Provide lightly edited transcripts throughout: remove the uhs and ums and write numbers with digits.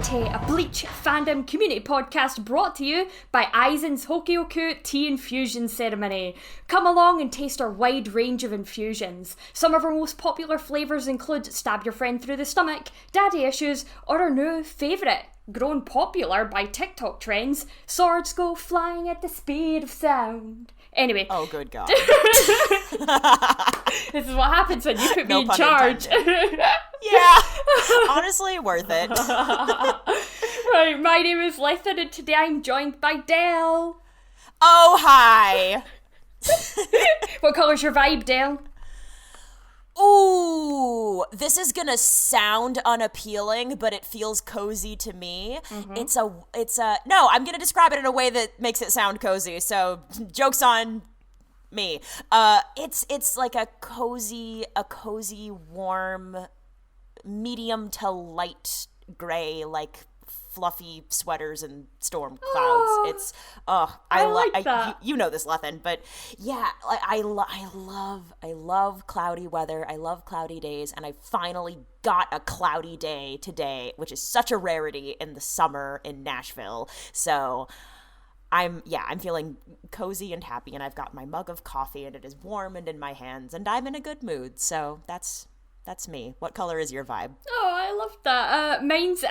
to a Bleach fandom community podcast brought to you by Aizen's Hogyoku tea infusion ceremony. Come along and taste our wide range of infusions. Some of our most popular flavours include Stab Your Friend Through the Stomach, Daddy Issues, or our new favourite, grown popular by TikTok trends, Swords Go Flying at the Speed of Sound. Anyway. Oh, good God. This is what happens when you put me in charge. Yeah. Honestly, worth it. Right, my name is Lethan and today I'm joined by Del. Oh, hi. What colour's your vibe, Del? Ooh, this is gonna sound unappealing, but it feels cozy to me. Mm-hmm. No, I'm gonna describe it in a way that makes it sound cozy, so joke's on me. It's like a cozy, warm, medium to light gray, like fluffy sweaters and storm clouds. I like that. You know this, Lethan, but yeah, I love cloudy weather. I love cloudy days, and I finally got a cloudy day today, which is such a rarity in the summer in Nashville. So I'm feeling cozy and happy, and I've got my mug of coffee, and it is warm and in my hands, and I'm in a good mood. So that's me. What color is your vibe? Oh, I love that.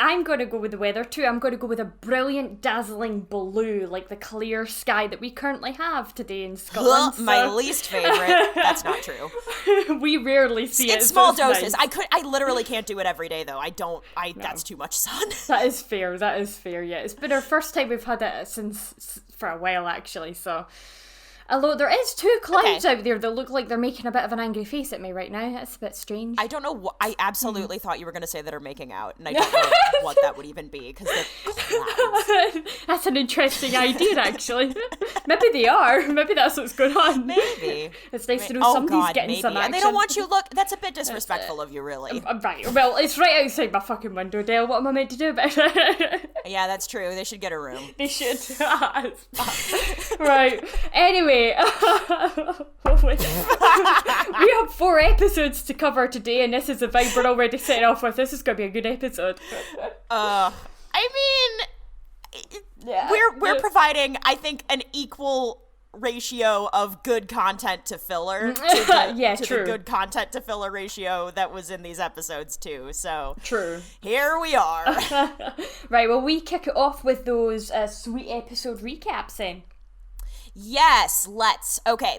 I'm going to go with the weather too. I'm going to go with a brilliant, dazzling blue, like the clear sky that we currently have today in Scotland. My least favorite. That's not true. We rarely see it. In small doses. Nice. I literally can't do it every day though. No. That's too much sun. That is fair, yeah. It's been our first time we've had it for a while actually, so... Although there is two clouds out there that look like they're making a bit of an angry face at me right now. That's a bit strange. I don't know. I absolutely thought you were going to say that are making out, and I don't know what that would even be, because they're clouds. That's an interesting idea, actually. Maybe they are. Maybe that's what's going on. Maybe. It's nice to know somebody's getting some action. And they don't want you look. That's a bit disrespectful of you, really. Right. Well, it's right outside my fucking window, Dale. What am I meant to do about it? Yeah, that's true. They should get a room. They should. Right. Anyway. We have 4 episodes to cover today, and this is the vibe we're already setting off with. This is going to be a good episode. We're providing, I think, an equal ratio of good content to filler to the good content to filler ratio that was in these episodes too. So true. Here we are. Right. Well, we kick it off with those sweet episode recaps then. Yes, let's. Okay.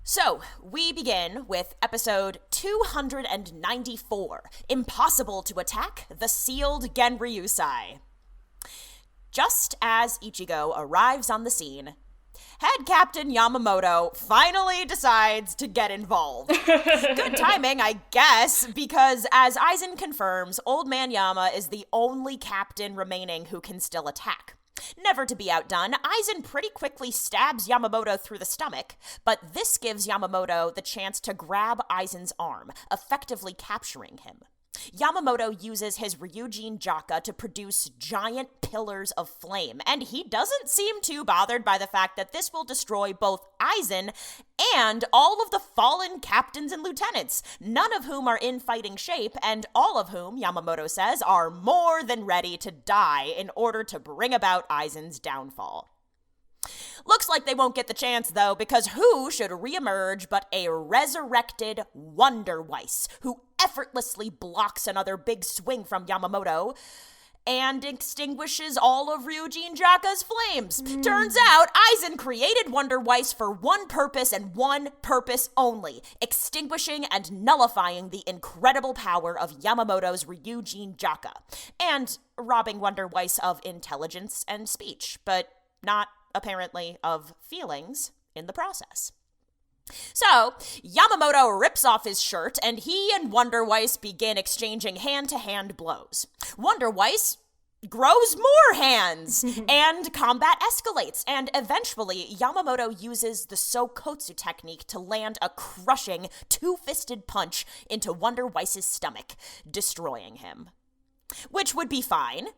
So, we begin with episode 294, Impossible to Attack, the Sealed Genryūsai. Just as Ichigo arrives on the scene, Head Captain Yamamoto finally decides to get involved. Good timing, I guess, because as Aizen confirms, Old Man Yama is the only captain remaining who can still attack. Never to be outdone, Aizen pretty quickly stabs Yamamoto through the stomach, but this gives Yamamoto the chance to grab Aizen's arm, effectively capturing him. Yamamoto uses his Ryujin Jaka to produce giant pillars of flame, and he doesn't seem too bothered by the fact that this will destroy both Aizen and all of the fallen captains and lieutenants, none of whom are in fighting shape, and all of whom, Yamamoto says, are more than ready to die in order to bring about Aizen's downfall. Looks like they won't get the chance, though, because who should reemerge but a resurrected Wonderweiss, who effortlessly blocks another big swing from Yamamoto and extinguishes all of Ryujin Jaka's flames. Turns out, Aizen created Wonderweiss for one purpose and one purpose only, extinguishing and nullifying the incredible power of Yamamoto's Ryujin Jaka, and robbing Wonderweiss of intelligence and speech, but not apparently of feelings in the process. So, Yamamoto rips off his shirt, and he and Wonderweiss begin exchanging hand-to-hand blows. Wonderweiss grows more hands, and combat escalates, and eventually, Yamamoto uses the Sokotsu technique to land a crushing two-fisted punch into Wonderweiss's stomach, destroying him. Which would be fine,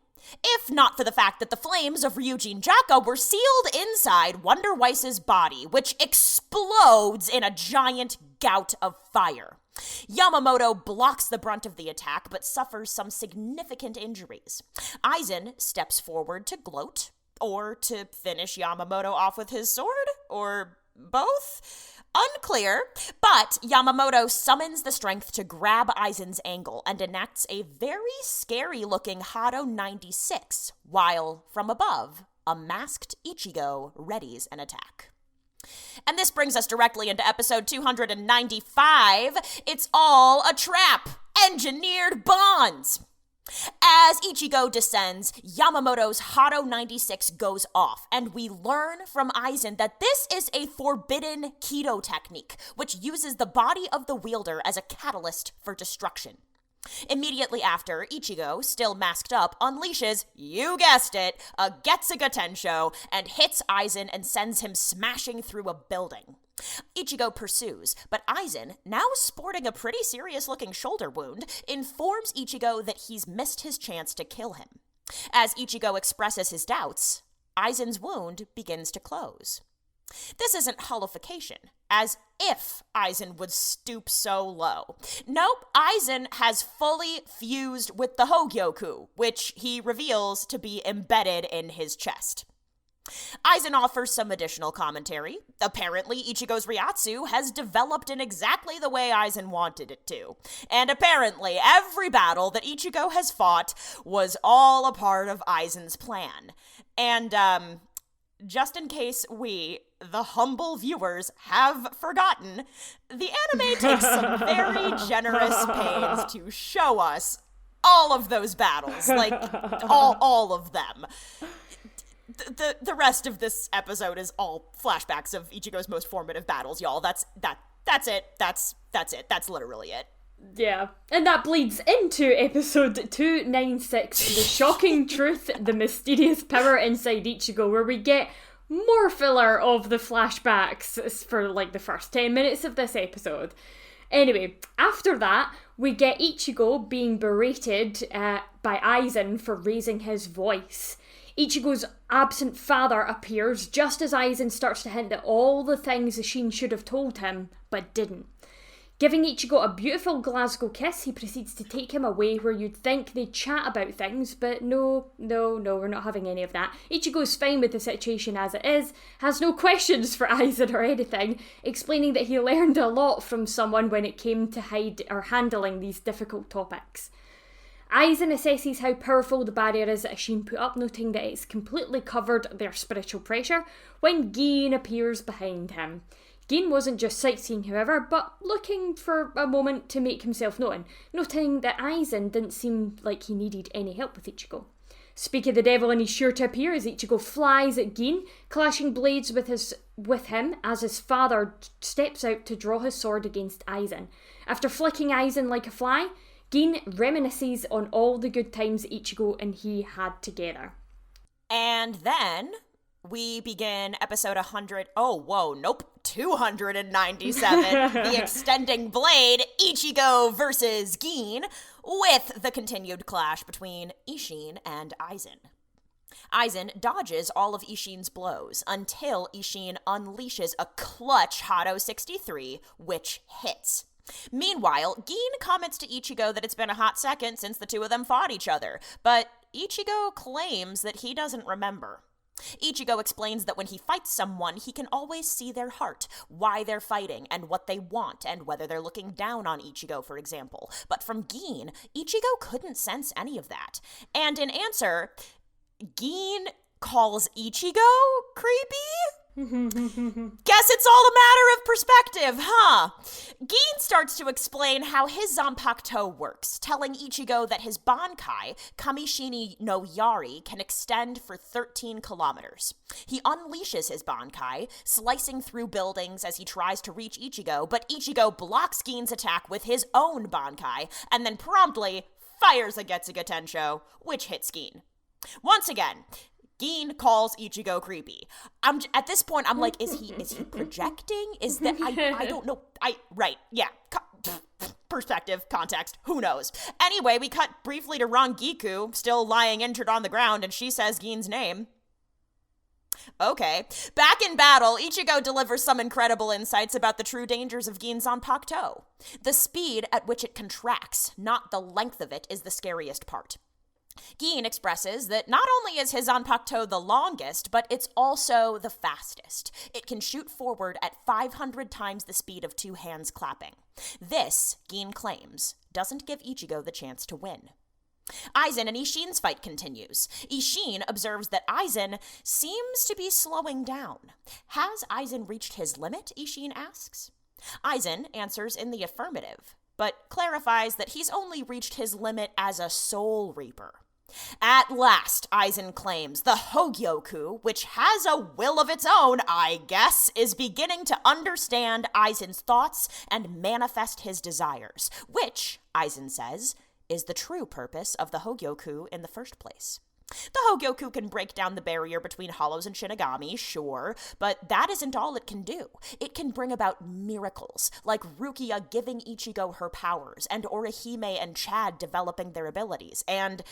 if not for the fact that the flames of Ryujin Jaka were sealed inside Wonderweiss's body, which explodes in a giant gout of fire. Yamamoto blocks the brunt of the attack, but suffers some significant injuries. Aizen steps forward to gloat, or to finish Yamamoto off with his sword, or both? Unclear, but Yamamoto summons the strength to grab Aizen's ankle and enacts a very scary-looking Hado 96, while, from above, a masked Ichigo readies an attack. And this brings us directly into episode 295. It's all a trap! Engineered bonds! As Ichigo descends, Yamamoto's Hado 96 goes off, and we learn from Aizen that this is a forbidden Kido technique, which uses the body of the wielder as a catalyst for destruction. Immediately after, Ichigo, still masked up, unleashes, you guessed it, a Getsuga Tensho, and hits Aizen and sends him smashing through a building. Ichigo pursues, but Aizen, now sporting a pretty serious-looking shoulder wound, informs Ichigo that he's missed his chance to kill him. As Ichigo expresses his doubts, Aizen's wound begins to close. This isn't hullification, as if Aizen would stoop so low. Nope, Aizen has fully fused with the Hogyoku, which he reveals to be embedded in his chest. Aizen offers some additional commentary. Apparently, Ichigo's Ryatsu has developed in exactly the way Aizen wanted it to. And apparently, every battle that Ichigo has fought was all a part of Aizen's plan. And, just in case we, the humble viewers, have forgotten, the anime takes some very generous pains to show us all of those battles. Like, all of them. The rest of this episode is all flashbacks of Ichigo's most formative battles, y'all. That's it. That's it. That's literally it. Yeah. And that bleeds into episode 296, The Shocking Truth, The Mysterious Power Inside Ichigo, where we get more filler of the flashbacks for like the first 10 minutes of this episode. Anyway, after that, we get Ichigo being berated by Aizen for raising his voice. Ichigo's absent father appears just as Aizen starts to hint at all the things Ishin should have told him, but didn't. Giving Ichigo a beautiful Glasgow kiss, he proceeds to take him away where you'd think they'd chat about things, but no, we're not having any of that. Ichigo's fine with the situation as it is, has no questions for Aizen or anything, explaining that he learned a lot from someone when it came to handling these difficult topics. Aizen assesses how powerful the barrier is that Ishin put up, noting that it's completely covered their spiritual pressure, when Gin appears behind him. Gin wasn't just sightseeing, however, but looking for a moment to make himself known, noting that Aizen didn't seem like he needed any help with Ichigo. Speak of the devil, and he's sure to appear as Ichigo flies at Gin, clashing blades with him as his father steps out to draw his sword against Aizen. After flicking Aizen like a fly, Gin reminisces on all the good times Ichigo and he had together. And then we begin episode 297, The Extending Blade, Ichigo versus Gin, with the continued clash between Ishin and Aizen. Aizen dodges all of Ishin's blows until Ishin unleashes a clutch Hado 63, which hits. Meanwhile, Gin comments to Ichigo that it's been a hot second since the two of them fought each other, but Ichigo claims that he doesn't remember. Ichigo explains that when he fights someone, he can always see their heart, why they're fighting, and what they want, and whether they're looking down on Ichigo, for example. But from Gin, Ichigo couldn't sense any of that. And in answer, Gin calls Ichigo creepy? Guess it's all a matter of perspective, huh? Gin starts to explain how his Zanpakuto works, telling Ichigo that his Bankai, Kamishini no Yari, can extend for 13 kilometers. He unleashes his Bankai, slicing through buildings as he tries to reach Ichigo, but Ichigo blocks Gin's attack with his own Bankai, and then promptly fires a Getsuga Tensho, which hits Gin. Once again, Gin calls Ichigo creepy. At this point, I'm like, is he projecting? Is that, I don't know. Right, yeah. Perspective, context, who knows? Anyway, we cut briefly to Rangiku, still lying injured on the ground, and she says Gin's name. Okay. Back in battle, Ichigo delivers some incredible insights about the true dangers of Gin Zanpakuto. The speed at which it contracts, not the length of it, is the scariest part. Gin expresses that not only is his Zanpakuto the longest, but it's also the fastest. It can shoot forward at 500 times the speed of 2 hands clapping. This, Gin claims, doesn't give Ichigo the chance to win. Aizen and Ishin's fight continues. Ishin observes that Aizen seems to be slowing down. Has Aizen reached his limit, Ishin asks. Aizen answers in the affirmative, but clarifies that he's only reached his limit as a soul reaper. At last, Aizen claims, the Hogyoku, which has a will of its own, I guess, is beginning to understand Aizen's thoughts and manifest his desires, which, Aizen says, is the true purpose of the Hogyoku in the first place. The Hogyoku can break down the barrier between Hollows and Shinigami, sure, but that isn't all it can do. It can bring about miracles, like Rukia giving Ichigo her powers, and Orihime and Chad developing their abilities, and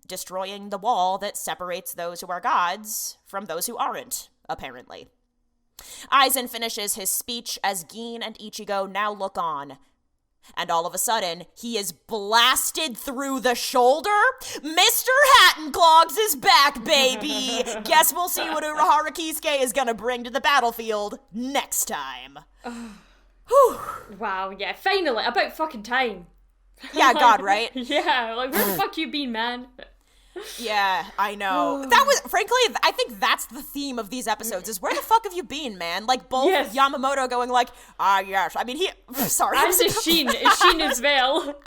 destroying the wall that separates those who are gods from those who aren't, apparently. Aizen finishes his speech as Gin and Ichigo now look on. And all of a sudden, he is blasted through the shoulder. Mr. Hattenclogs is back, baby! Guess we'll see what Urahara Kisuke is gonna bring to the battlefield next time. Wow, yeah, finally, about fucking time. Yeah, God, right? Yeah, like, where the fuck you been, man? Yeah, I know. That was, frankly, I think that's the theme of these episodes, is where the fuck have you been, man? Like, both Yamamoto going like, yes. I mean, sorry. And Ishin as well.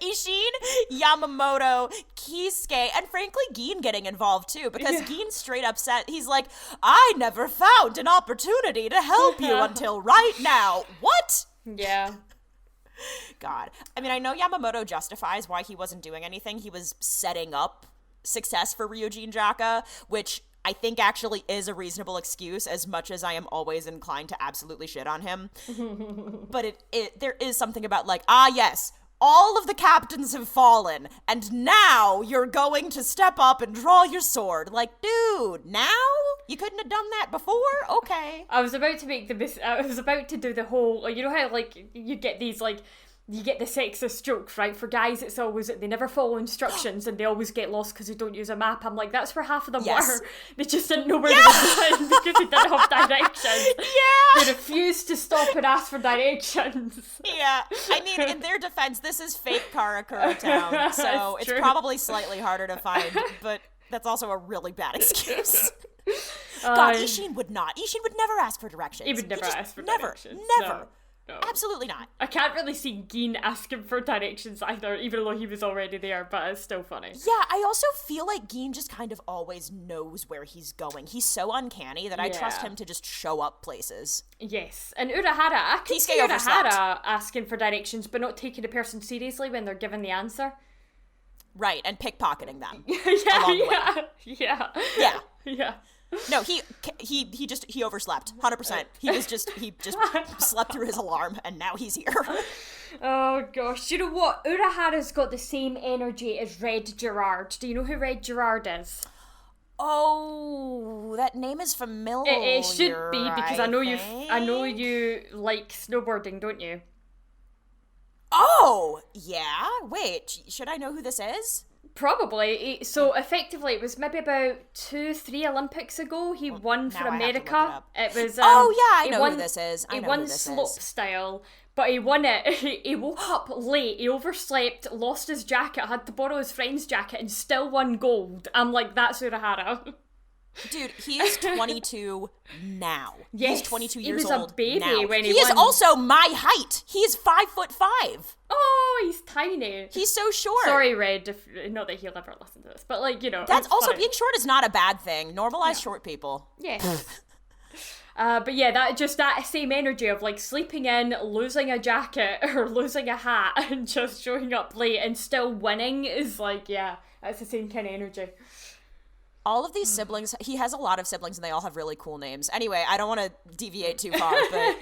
Ishin, Yamamoto, Kisuke, and frankly, Gin getting involved too, because Gin straight up said, he's like, I never found an opportunity to help you until right now. What? Yeah. God. I mean, I know Yamamoto justifies why he wasn't doing anything. He was setting up success for Ryujin Jaka, which I think actually is a reasonable excuse, as much as I am always inclined to absolutely shit on him. But there is something about like, yes, all of the captains have fallen, and now you're going to step up and draw your sword. Like, dude, now? You couldn't have done that before? Okay. I was about to do the whole, you know how, like, you get these, like, you get the sexist jokes, right? For guys, it's always, they never follow instructions and they always get lost because they don't use a map. I'm like, that's where half of them were. They just didn't know where they were going because they didn't have directions. Yeah! They refused to stop and ask for directions. Yeah. I mean, in their defense, this is fake Karakura Town, so it's probably slightly harder to find, but that's also a really bad excuse. God, Ishin would not. Ishin would never ask for directions. He would never ask for directions. Never. No. Absolutely not. I can't really see Gin asking for directions either, even though he was already there, but it's still funny. Yeah, I also feel like Gin just kind of always knows where he's going. He's so uncanny that I trust him to just show up places. Yes, and Urahara, I can see Urahara asking for directions, but not taking a person seriously when they're given the answer. Right, and pickpocketing them. Yeah. No, he overslept, 100%. He just slept through his alarm, and now he's here. Oh gosh, you know what? Urahara's got the same energy as Red Gerard. Do you know who Red Gerard is? Oh, that name is familiar. It should be, because I know you like snowboarding, don't you? Oh, yeah. Wait, should I know who this is? Probably. So effectively, it was maybe about 2-3 Olympics ago. He won for America. It was. I know who this is. He won slope style, but he won it. He woke up late. He overslept, lost his jacket, had to borrow his friend's jacket, and still won gold. I'm like, that's Urahara. Dude, he is 22 now. Yes, he's 22 years old. He was a baby now. when he won. He is also my height. He is 5'5". Oh, he's tiny. He's so short. Sorry, Red. Not that he'll ever listen to this, but like, you know. That's also, funny. Being short is not a bad thing. Normalize short people. Yeah. But yeah, that same energy of like sleeping in, losing a jacket or losing a hat and just showing up late and still winning is like, yeah, that's the same kind of energy. All of these siblings, he has a lot of siblings and they all have really cool names. Anyway, I don't want to deviate too far, but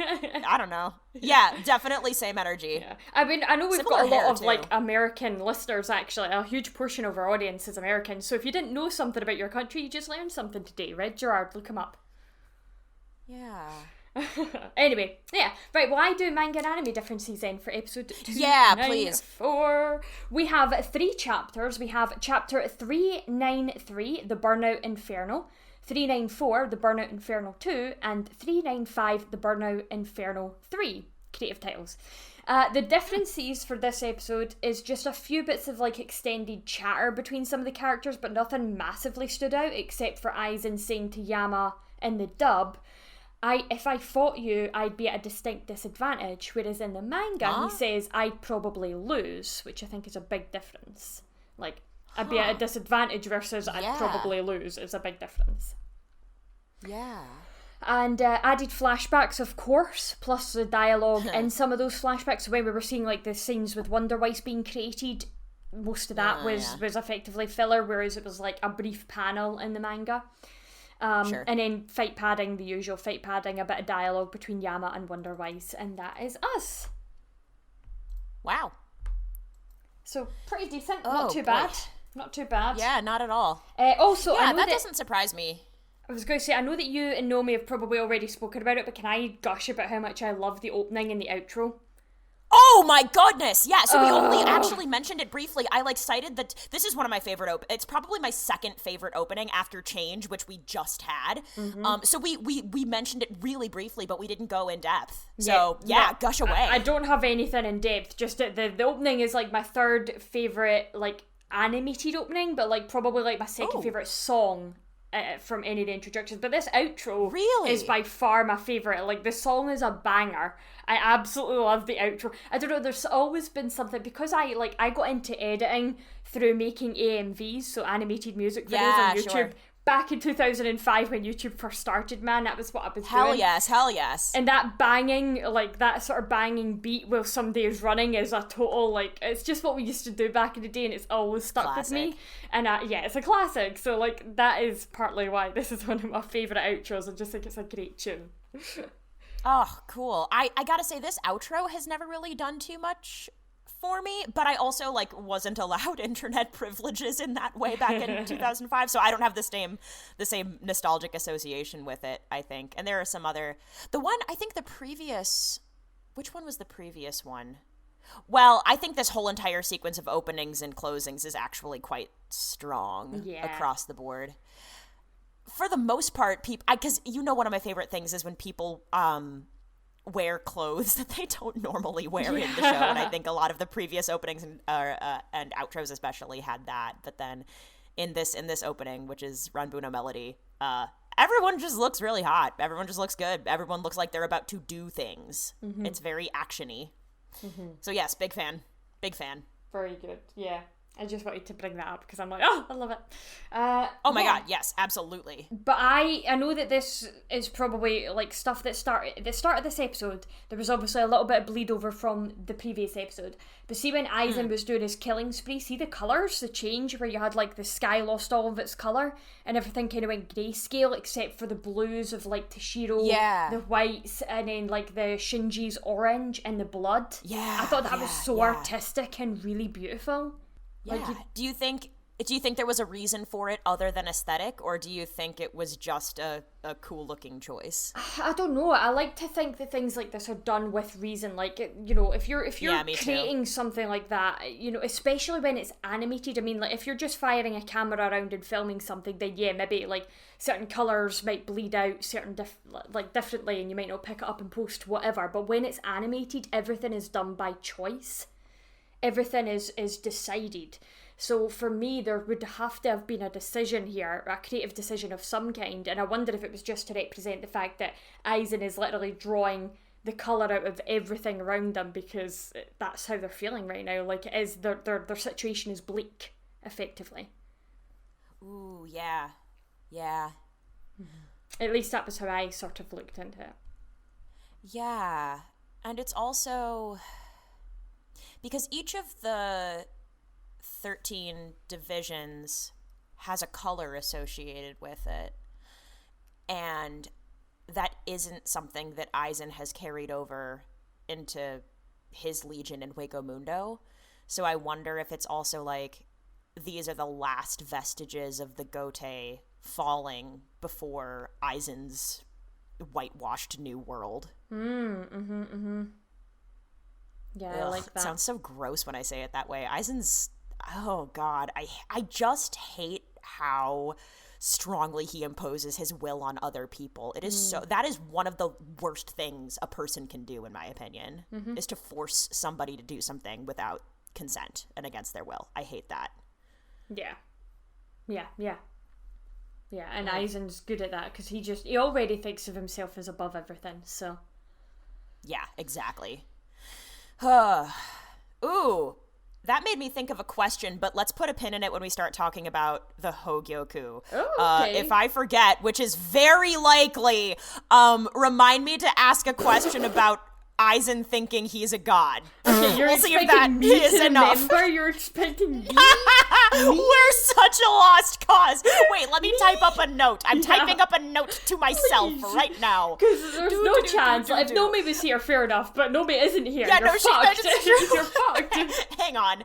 I don't know. Yeah, definitely same energy. Yeah. I mean, I know we've Similar got a lot hair, of too. like American listeners, actually. A huge portion of our audience is American. So if you didn't know something about your country, you just learned something today. Red Gerard, look him up. Yeah. Anyway, yeah. Right, well, I do manga and anime differences then for episode 294. Yeah, please. We have 3 chapters. We have chapter 393, The Burnout Inferno, 394, The Burnout Inferno 2, and 395, The Burnout Inferno 3. Creative titles. The differences for this episode is just a few bits of like extended chatter between some of the characters, but nothing massively stood out except for Aizen saying to Yama in the dub, if I fought you, I'd be at a distinct disadvantage, whereas in the manga he says I'd probably lose, which I think is a big difference. Like, I'd be at a disadvantage versus I'd probably lose is a big difference. Yeah. And added flashbacks, of course, plus the dialogue in some of those flashbacks. So when we were seeing like the scenes with Wonderweiss being created, most of that was effectively filler, whereas it was like a brief panel in the manga. Sure. And then fight padding, the usual fight padding, a bit of dialogue between Yama and Wonderweiss, and that is us. Wow. So pretty decent, not too bad. Not too bad. Yeah, not at all. Also, yeah, I know that doesn't surprise me. I was going to say, I know that you and Nomi have probably already spoken about it, but can I gush about how much I love the opening and the outro? Oh my goodness! Yeah, so we only actually mentioned it briefly. I cited that this is one of my favorite it's probably my second favorite opening after Change, which we just had. Mm-hmm. So we mentioned it really briefly, but we didn't go in depth. So yeah, gush away. I don't have anything in depth. Just the opening is like my third favorite like animated opening, but like probably like my second favorite song. From any of the introductions, but this outro is by far my favourite. Like, the song is a banger. I absolutely love the outro. I don't know, there's always been something, because I got into editing through making AMVs, so animated music videos on YouTube. Back in 2005 when YouTube first started, man, that was what I was doing. Hell yes. And that banging, like, that sort of banging beat while somebody is running is a total, like, it's just what we used to do back in the day, and it's always stuck with me. And yeah, it's a classic, so, like, that is partly why this is one of my favourite outros. I just think it's a great tune. Oh, cool. I gotta say, this outro has never really done too much for me, but I also wasn't allowed internet privileges in that way back in 2005, so I don't have the same nostalgic association with it, I think. And there are some other, which one was the previous one? Well, I think this whole entire sequence of openings and closings is actually quite strong across the board. For the most part, because one of my favorite things is when people wear clothes that they don't normally wear in the show, and I think a lot of the previous openings and outros especially had that. But then in this opening, which is Ranbuno Melody, everyone just looks really hot. Everyone just looks good. Everyone looks like they're about to do things. Mm-hmm. It's very actiony. Mm-hmm. So yes, big fan. Very good. Yeah. I just wanted to bring that up because I'm like, oh, I love it. Oh my god, yes, absolutely. But I know that this is probably like stuff that started at the start of this episode. There was obviously a little bit of bleed over from the previous episode. But see, when Aizen was doing his killing spree, see the colours, the change where you had like the sky lost all of its colour and everything kind of went grayscale except for the blues of like Toshiro, the whites, and then like the Shinji's orange and the blood. Yeah, I thought that was so artistic and really beautiful. Yeah. Do you think there was a reason for it other than aesthetic, or do you think it was just a cool looking choice? I don't know. I like to think that things like this are done with reason. Like, if you're creating something like that, especially when it's animated. I mean, like if you're just firing a camera around and filming something, then maybe like certain colours might bleed out differently, and you might not pick it up in post, whatever. But when it's animated, everything is done by choice. Everything is decided. So for me, there would have to have been a decision here, a creative decision of some kind, and I wonder if it was just to represent the fact that Aizen is literally drawing the colour out of everything around them because that's how they're feeling right now. Like, it is their situation is bleak, effectively. Ooh, yeah. Yeah. Mm-hmm. At least that was how I sort of looked into it. Yeah. And it's also... because each of the 13 divisions has a color associated with it. And that isn't something that Aizen has carried over into his legion in Hueco Mundo. So I wonder if it's also like these are the last vestiges of the Gote falling before Aizen's whitewashed new world. Yeah, Ugh, I like that. It sounds so gross when I say it that way. Aizen's, oh god, I just hate how strongly he imposes his will on other people. It is that is one of the worst things a person can do, in my opinion, is to force somebody to do something without consent and against their will. I hate that. Yeah, and Aizen's good at that because he already thinks of himself as above everything, so. Yeah, exactly. Ooh, that made me think of a question, but let's put a pin in it when we start talking about the Hogyoku. Oh, okay. If I forget, which is very likely, remind me to ask a question about Aizen thinking he's a god. Okay, you're we'll see if expecting that me is to enough. remember? You're expecting me? We're such a lost cause. Wait, let me type up a note. I'm typing up a note to myself right now. Because there's no chance. If Nomi was here, fair enough, but Nomi isn't here. Yeah, you're fucked. You're fucked. Hang on.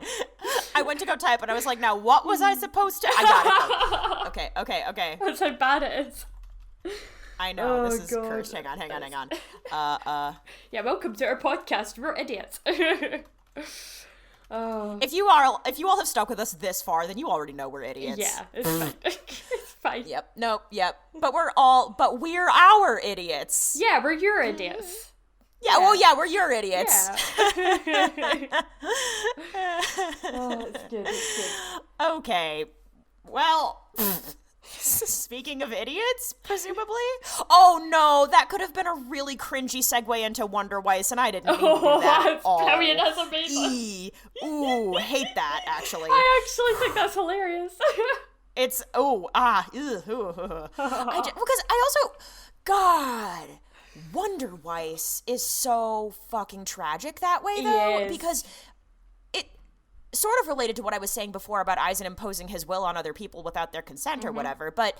I went to go type and I was like, now what was I supposed to? I got it. Okay. That's how bad it is. I know, this is God. cursed. Hang on. Yeah, welcome to our podcast. We're idiots. Oh. If you all have stuck with us this far, then you already know we're idiots. Yeah, it's fine. It's fine. Yep. But we're our idiots. Yeah, we're your idiots. Yeah, well, yeah, we're your idiots. Yeah. Oh, it's good. Okay. Well, speaking of idiots, presumably. Oh no, that could have been a really cringy segue into Wonderweiss, and I didn't mean to do that at all. Brilliant, that's amazing. Ooh, hate that, actually. I actually think that's hilarious. It's, because I also, God, Wonderweiss is so fucking tragic that way, though, Yes. because it sort of related to what I was saying before about Aizen imposing his will on other people without their consent or whatever, but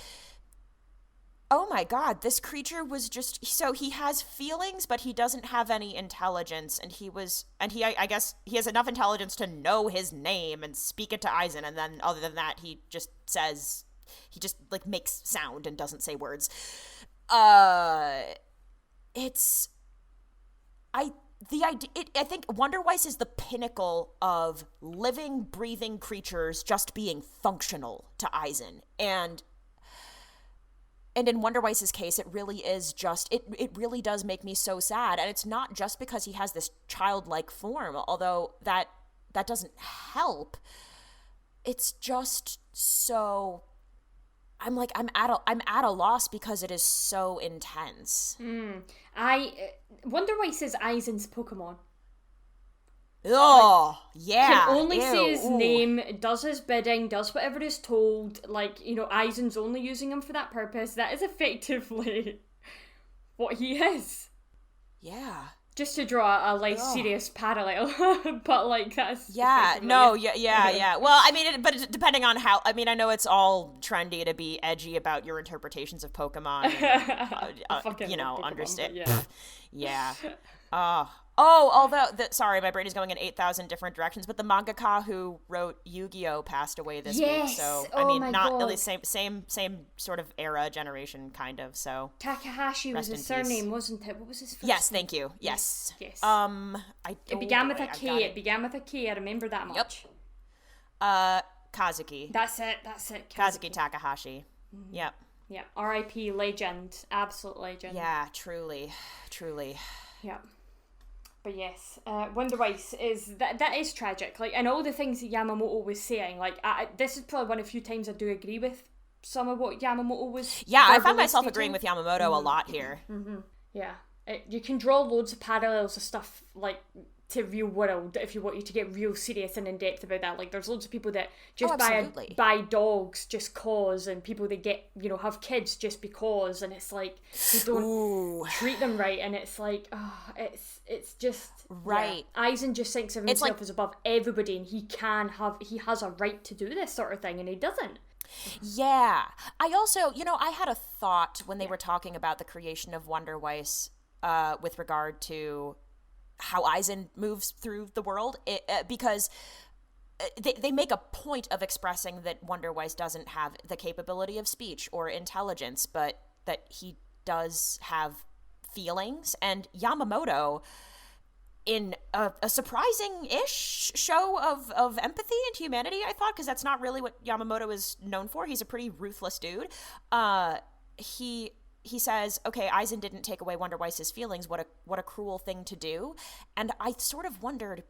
oh my god, this creature was just, so he has feelings, but he doesn't have any intelligence, and I guess he has enough intelligence to know his name and speak it to Aizen, and then other than that, he just like makes sound and doesn't say words. I think Wonderweiss is the pinnacle of living, breathing creatures just being functional to Aizen. And in Wonderweiss's case, it really is just, it really does make me so sad. And it's not just because he has this childlike form, although that doesn't help. It's just so, I'm at a loss because it is so intense. Wonderweiss is Aizen's Pokemon. Oh, yeah. Can only say his Ooh. name, does his bidding, does whatever is told. Aizen's only using him for that purpose. That is effectively what he is. Yeah. Just to draw a serious parallel, but that's yeah. No, yeah. Well, I mean, but depending on how, I mean, I know it's all trendy to be edgy about your interpretations of Pokemon. And, understand. Yeah. Although, sorry, my brain is going in 8,000 different directions, but the mangaka who wrote Yu-Gi-Oh! Passed away this week, so, I mean, not at least same sort of era, generation, kind of, so. Takahashi was his surname, wasn't it? What was his first Yes, name? thank you, yes. It began with a K, I remember that much. Yep. Kazuki. That's it. Kazuki Takahashi. Mm-hmm. Yep. Yeah, R.I.P. legend, absolute legend. Yeah, truly. Yeah. But yes, Wonderweiss that is tragic. And all the things that Yamamoto was saying, this is probably one of the few times I do agree with some of what Yamamoto was. Yeah, I found myself agreeing with Yamamoto a lot here. Mm-hmm. Yeah, you can draw loads of parallels of stuff to real world if you want you to get real serious and in depth about that. There's loads of people that just buy dogs just cause, and people that get have kids just because, and it's they don't treat them right, and it's it's just right. Yeah. Aizen just thinks of himself as above everybody, and he has a right to do this sort of thing, and he doesn't. Yeah. I also, I had a thought when they were talking about the creation of Wonderweiss with regard to how Aizen moves through the world, because they make a point of expressing that Wonderweiss doesn't have the capability of speech or intelligence, but that he does have feelings. And Yamamoto, in a surprising-ish show of empathy and humanity, I thought, because that's not really what Yamamoto is known for. He's a pretty ruthless dude. He says, okay, Aizen didn't take away Wonderweiss's feelings. What a cruel thing to do. And I sort of wondered,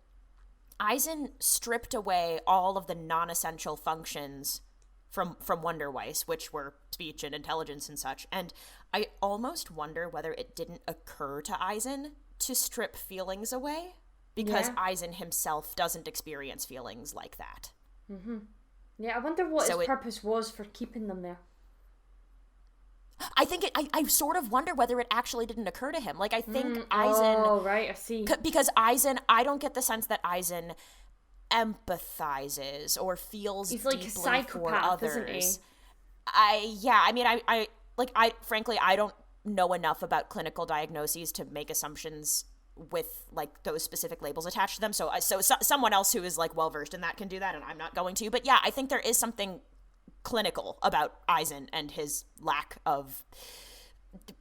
Aizen stripped away all of the non-essential functions from Wonderweiss, which were speech and intelligence and such. And I almost wonder whether it didn't occur to Aizen to strip feelings away, because Aizen himself doesn't experience feelings like that. Mm-hmm. Yeah, I wonder what his purpose was for keeping them there. I think I sort of wonder whether it actually didn't occur to him. Like, I think Aizen... Oh, right, I see. Because Aizen, I don't get the sense that Aizen empathizes or feels He's like deeply a psychopath, for others. isn't he? Frankly, I don't know enough about clinical diagnoses to make assumptions with like those specific labels attached to them. So someone else who is like well versed in that can do that, and I'm not going to. But yeah, I think there is something clinical about Aizen and his lack of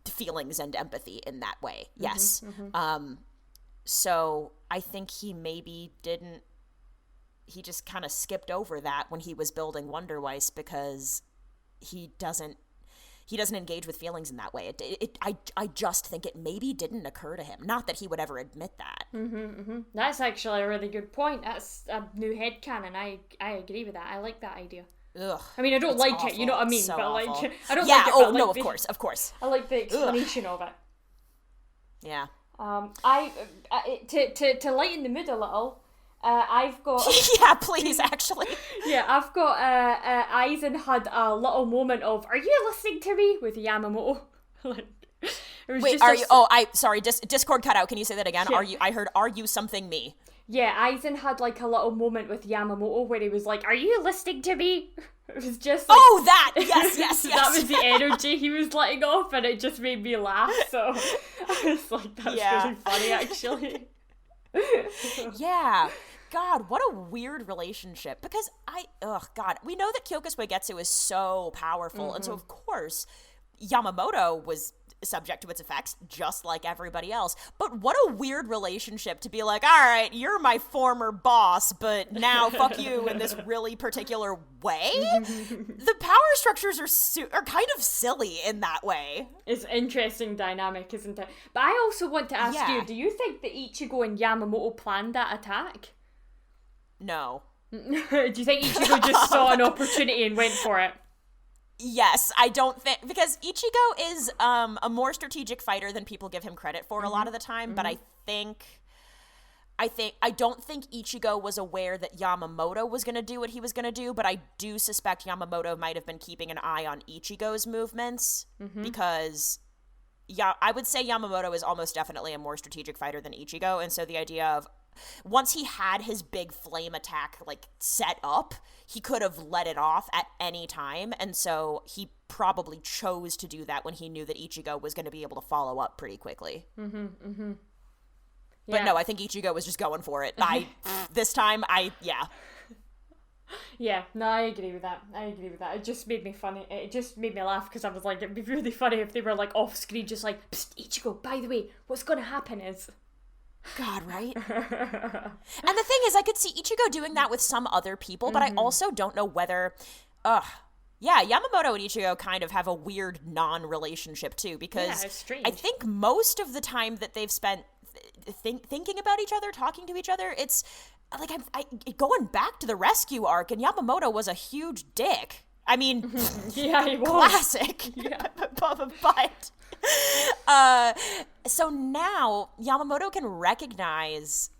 feelings and empathy in that way. Yes. Mm-hmm. So I think he maybe didn't. He just kind of skipped over that when he was building Wonderweiss, because he doesn't engage with feelings in that way. I just think it maybe didn't occur to him. Not that he would ever admit that. That's actually a really good point. That's a new headcanon. I agree with that. I like that idea. Ugh, I mean, I don't like awful. it, you know what I mean? So but awful. like, I don't like it. Oh, but no, like of course. I like the explanation of it. Yeah. To lighten the mood a little, I've got... yeah, please, actually. Yeah, I've got Aizen had a little moment of, are you listening to me? With Yamamoto. Wait, sorry, Discord cut out. Can you say that again? Yeah. Are you something me? Yeah, Aizen had like a little moment with Yamamoto where he was like, are you listening to me? It was just like, that! Yes. That was the energy he was letting off, and it just made me laugh, so I was like, that's really funny, actually. Yeah. God, what a weird relationship. Because we know that Kyoka Suigetsu is so powerful, and so of course Yamamoto was subject to its effects, just like everybody else. But what a weird relationship to be like, all right, you're my former boss, but now fuck you in this really particular way. The power structures are kind of silly in that way. It's interesting dynamic, isn't it? But I also want to ask you, do you think that Ichigo and Yamamoto planned that attack? No. Do you think Ichigo just saw an opportunity and went for it? Yes, I don't think, because Ichigo is a more strategic fighter than people give him credit for a lot of the time, but I don't think Ichigo was aware that Yamamoto was going to do what he was going to do, but I do suspect Yamamoto might have been keeping an eye on Ichigo's movements, because I would say Yamamoto is almost definitely a more strategic fighter than Ichigo, and so the idea of once he had his big flame attack like set up, he could have let it off at any time, and so he probably chose to do that when he knew that Ichigo was going to be able to follow up pretty quickly. Yeah. But no, I think Ichigo was just going for it. Yeah, no, I agree with that. It just made me funny. It just made me laugh, because I was like, it'd be really funny if they were like off screen just like, psst, Ichigo, by the way, what's going to happen is... God, right? And the thing is, I could see Ichigo doing that with some other people, but I also don't know whether... Yamamoto and Ichigo kind of have a weird non-relationship, too, because it's strange. I think most of the time that they've spent thinking about each other, talking to each other, it's... like, going back to the rescue arc, and Yamamoto was a huge dick. I mean, yeah, he was. Classic. Yeah. But so now Yamamoto can recognize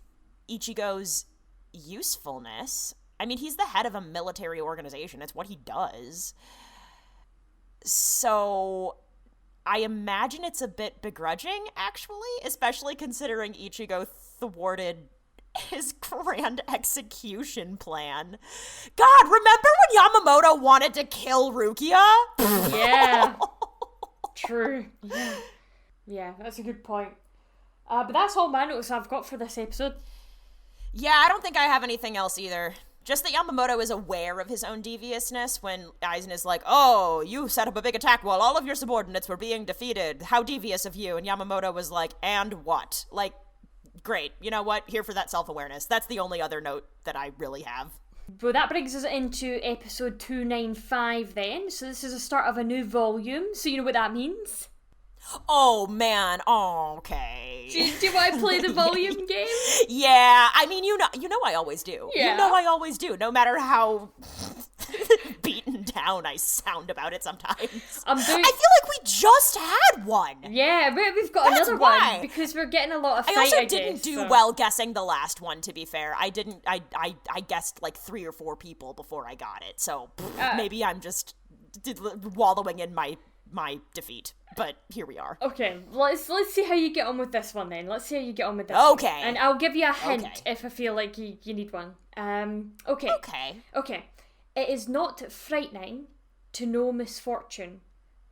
Ichigo's usefulness. I mean, he's the head of a military organization. It's what he does. So I imagine it's a bit begrudging, actually, especially considering Ichigo thwarted his grand execution plan. God, remember when Yamamoto wanted to kill Rukia? Yeah. True. Yeah. Yeah, that's a good point. But that's all my notes I've got for this episode. Yeah, I don't think I have anything else either. Just that Yamamoto is aware of his own deviousness when Aizen is like, oh, you set up a big attack while all of your subordinates were being defeated. How devious of you. And Yamamoto was like, and what? Like, great. You know what? Here for that self-awareness. That's the only other note that I really have. Well, that brings us into episode 295 then. So this is the start of a new volume. So you know what that means? Oh, man. Oh, okay. Do you want to play the volume game? Yeah. I mean, you know I always do. Yeah. You know I always do, no matter how beaten down I sound about it sometimes. I feel like we just had one. Yeah, we've got another one because we're getting a lot of fight, I also didn't do so. well guessing the last one, to be fair. I guessed like 3 or 4 people before I got it, so maybe I'm just wallowing in my defeat, but here we are. Okay, let's see how you get on with this one then. Let's see how you get on with this Okay. one. And I'll give you a hint if I feel like you need one. Okay. Okay. It is not frightening to know misfortune.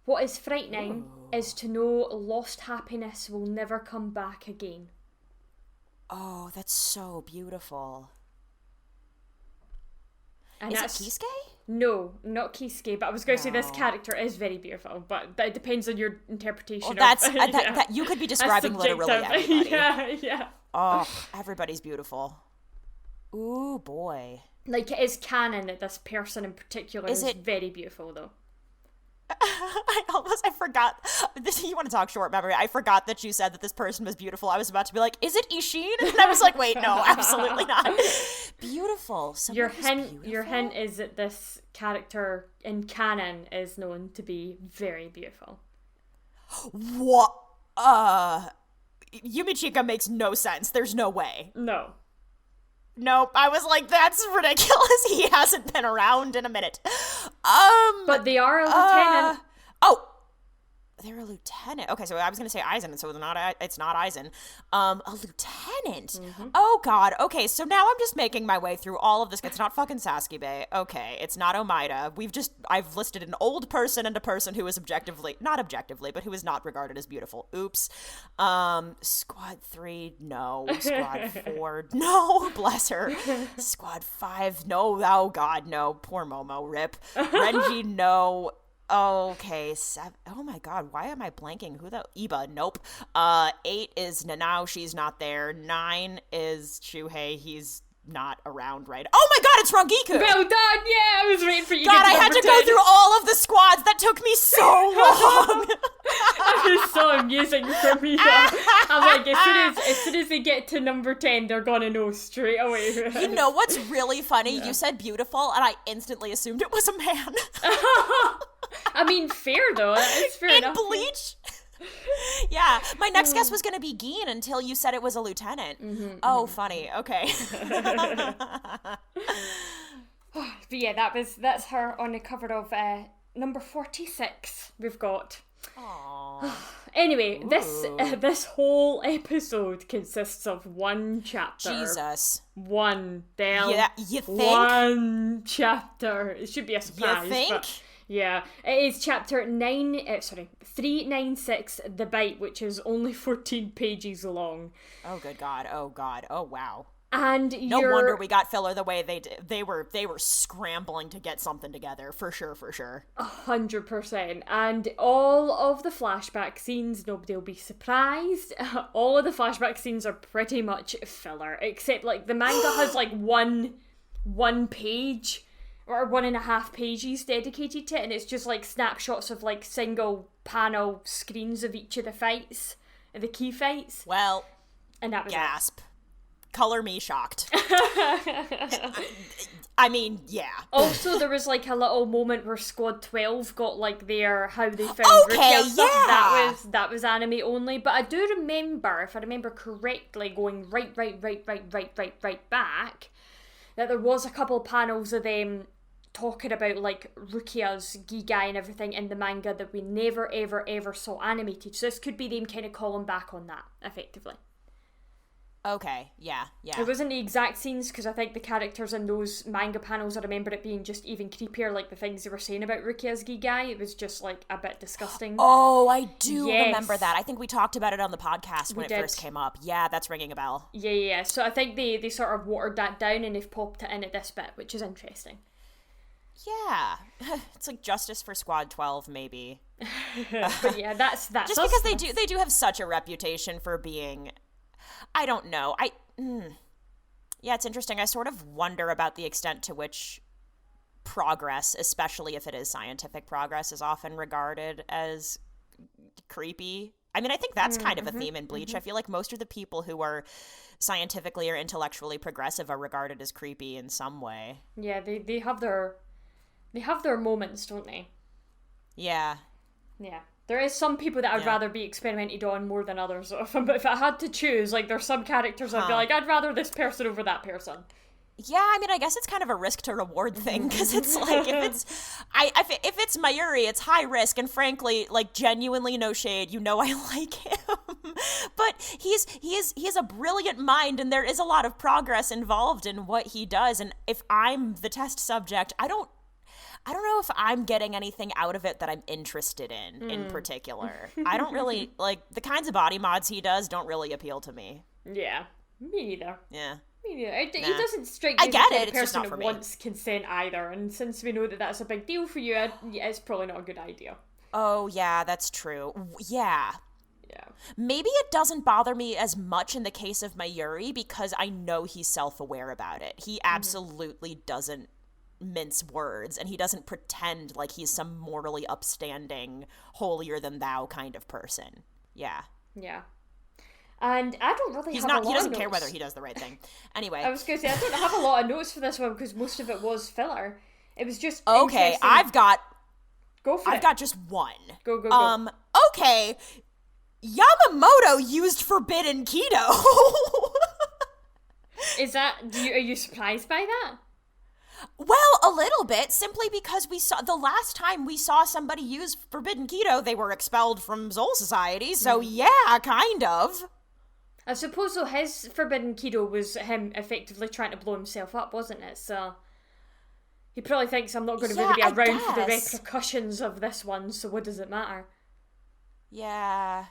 What is frightening is to know lost happiness will never come back again. Oh, that's so beautiful. And is it Kisuke? No, not Kisuke, but I was going to say this character is very beautiful, but that depends on your interpretation well, of that you could be describing literally everybody. Yeah. Oh, everybody's beautiful. Ooh, boy. Like, it is canon that this person in particular is very beautiful, though. I forgot. You want to talk short memory? I forgot that you said that this person was beautiful. I was about to be like, is it Ishin? And I was like, wait, no, absolutely not. Beautiful. Your hint is that this character in canon is known to be very beautiful. What? Yumichika makes no sense. There's no way. No. Nope. I was like, that's ridiculous. He hasn't been around in a minute. But they are a lieutenant. They're a lieutenant. Okay, so I was going to say Aizen, so it's not Aizen. A lieutenant. Mm-hmm. Oh, God. Okay, so now I'm just making my way through all of this. It's not fucking Sasuke. Okay, it's not Omaida. I've listed an old person and a person who is not objectively, but who is not regarded as beautiful. Oops. Squad 3, no. Squad 4, no. Bless her. Squad 5, no. Oh, God, no. Poor Momo, rip. Renji, no. Okay, 7. Oh my God, why am I blanking? Who the Iba? Nope. 8 is Nanao. She's not there. 9 is Shuhei. He's not around, right? Oh my God, it's Rangiku. Well done. Yeah, I was waiting for you. God, I had to go through all of the squads. That took me so long. That was so amusing for me. I'm like, as soon as they get to number 10, they're gonna know straight away. You know what's really funny? Yeah. You said beautiful, and I instantly assumed it was a man. I mean, fair though. It's fair enough. In Bleach. Yeah, my next guess was going to be Gin until you said it was a lieutenant. Mm-hmm, funny. Okay. But yeah, that's her on the cover of number 46. We've got. Aww. Anyway, this whole episode consists of one chapter. Jesus. One. Yeah, you think? One chapter. It should be a surprise. You think? But yeah, it is chapter 396, The Bite, which is only 14 pages long. Oh, good God. Oh, God. Oh, wow. And no wonder we got filler the way they did. They were scrambling to get something together, for sure. 100%. And all of the flashback scenes, nobody will be surprised, all of the flashback scenes are pretty much filler, except like the manga has like one page or 1.5 pages dedicated to it, and it's just like snapshots of like single panel screens of each of the fights, the key fights. Well, and that was gasp. Color me shocked. I mean, yeah. Also, there was like a little moment where Squad 12 got like how they found Rukia stuff. Yeah. That was anime only. But I do remember, if I remember correctly, going right back, that there was a couple of panels of them talking about like Rukia's Gigai and everything in the manga that we never ever saw animated. So this could be them kind of calling back on that, effectively. Okay, yeah. It wasn't the exact scenes, because I think the characters in those manga panels, I remember it being just even creepier, like the things they were saying about Rukiazuki guy. It was just, like, a bit disgusting. Oh, I do remember that. I think we talked about it on the podcast when it first came up. Yeah, that's ringing a bell. Yeah. So I think they sort of watered that down, and they've popped it in at this bit, which is interesting. Yeah. It's like justice for Squad 12, maybe. But yeah, that's just because they do have such a reputation for being... I don't know. Yeah, it's interesting. I sort of wonder about the extent to which progress, especially if it is scientific progress, is often regarded as creepy. I mean, I think that's kind of a theme in Bleach. I feel like most of the people who are scientifically or intellectually progressive are regarded as creepy in some way. Yeah, they have their moments, don't they? Yeah. Yeah. There is some people that I'd rather be experimented on more than others. If I had to choose, like, there's some characters I'd be like, I'd rather this person over that person. Yeah, I mean, I guess it's kind of a risk to reward thing, because it's like, if it's Mayuri, it's high risk, and frankly, like, genuinely no shade, I like him. But he is a brilliant mind, and there is a lot of progress involved in what he does, and if I'm the test subject, I don't know if I'm getting anything out of it that I'm interested in particular. I don't really, like, the kinds of body mods he does don't really appeal to me. Yeah, me neither. Yeah. Me neither. He doesn't strike me as the person that wants consent either, and since we know that that's a big deal for you, it's probably not a good idea. Oh, yeah, that's true. Yeah. Yeah. Maybe it doesn't bother me as much in the case of Mayuri, because I know he's self-aware about it. He absolutely doesn't mince words, and he doesn't pretend like he's some morally upstanding, holier-than-thou kind of person. Yeah. Yeah. And I don't really have a lot of notes. He doesn't care whether he does the right thing. Anyway. I was going to say, I don't have a lot of notes for this one, because most of it was filler. It was just okay, I've got just one. Go. Okay. Yamamoto used forbidden keto. Are you surprised by that? Well, a little bit, simply because the last time we saw somebody use forbidden keto, they were expelled from Soul Society, so yeah, kind of. I suppose, though, his forbidden keto was him effectively trying to blow himself up, wasn't it? So he probably thinks, I'm not going to really be around for the repercussions of this one, so what does it matter? Yeah.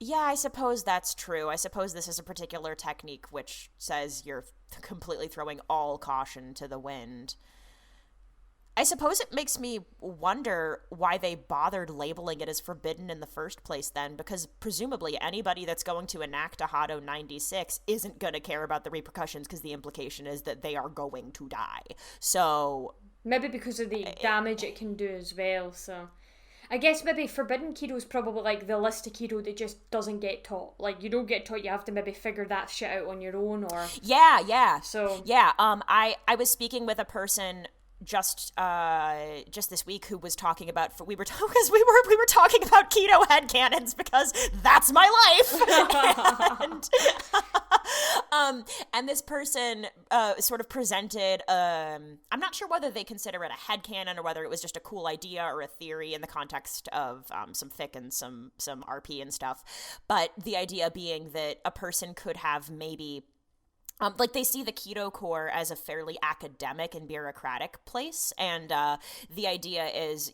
Yeah, I suppose that's true. I suppose this is a particular technique which says you're completely throwing all caution to the wind. I suppose it makes me wonder why they bothered labeling it as forbidden in the first place then, because presumably anybody that's going to enact a Hado 96 isn't going to care about the repercussions, because the implication is that they are going to die. So... maybe because of the damage it can do as well, so... I guess maybe forbidden keto is probably like the list of keto that just doesn't get taught. Like, you don't get taught, you have to maybe figure that shit out on your own, or... Yeah. So... yeah, I was speaking with a person just this week who was talking about, we were talking about keto headcanons, because that's my life. And this person sort of presented, I'm not sure whether they consider it a headcanon or whether it was just a cool idea or a theory in the context of some fic and some RP and stuff, but the idea being that a person could have maybe... like, they see the Keto Corps as a fairly academic and bureaucratic place, and the idea is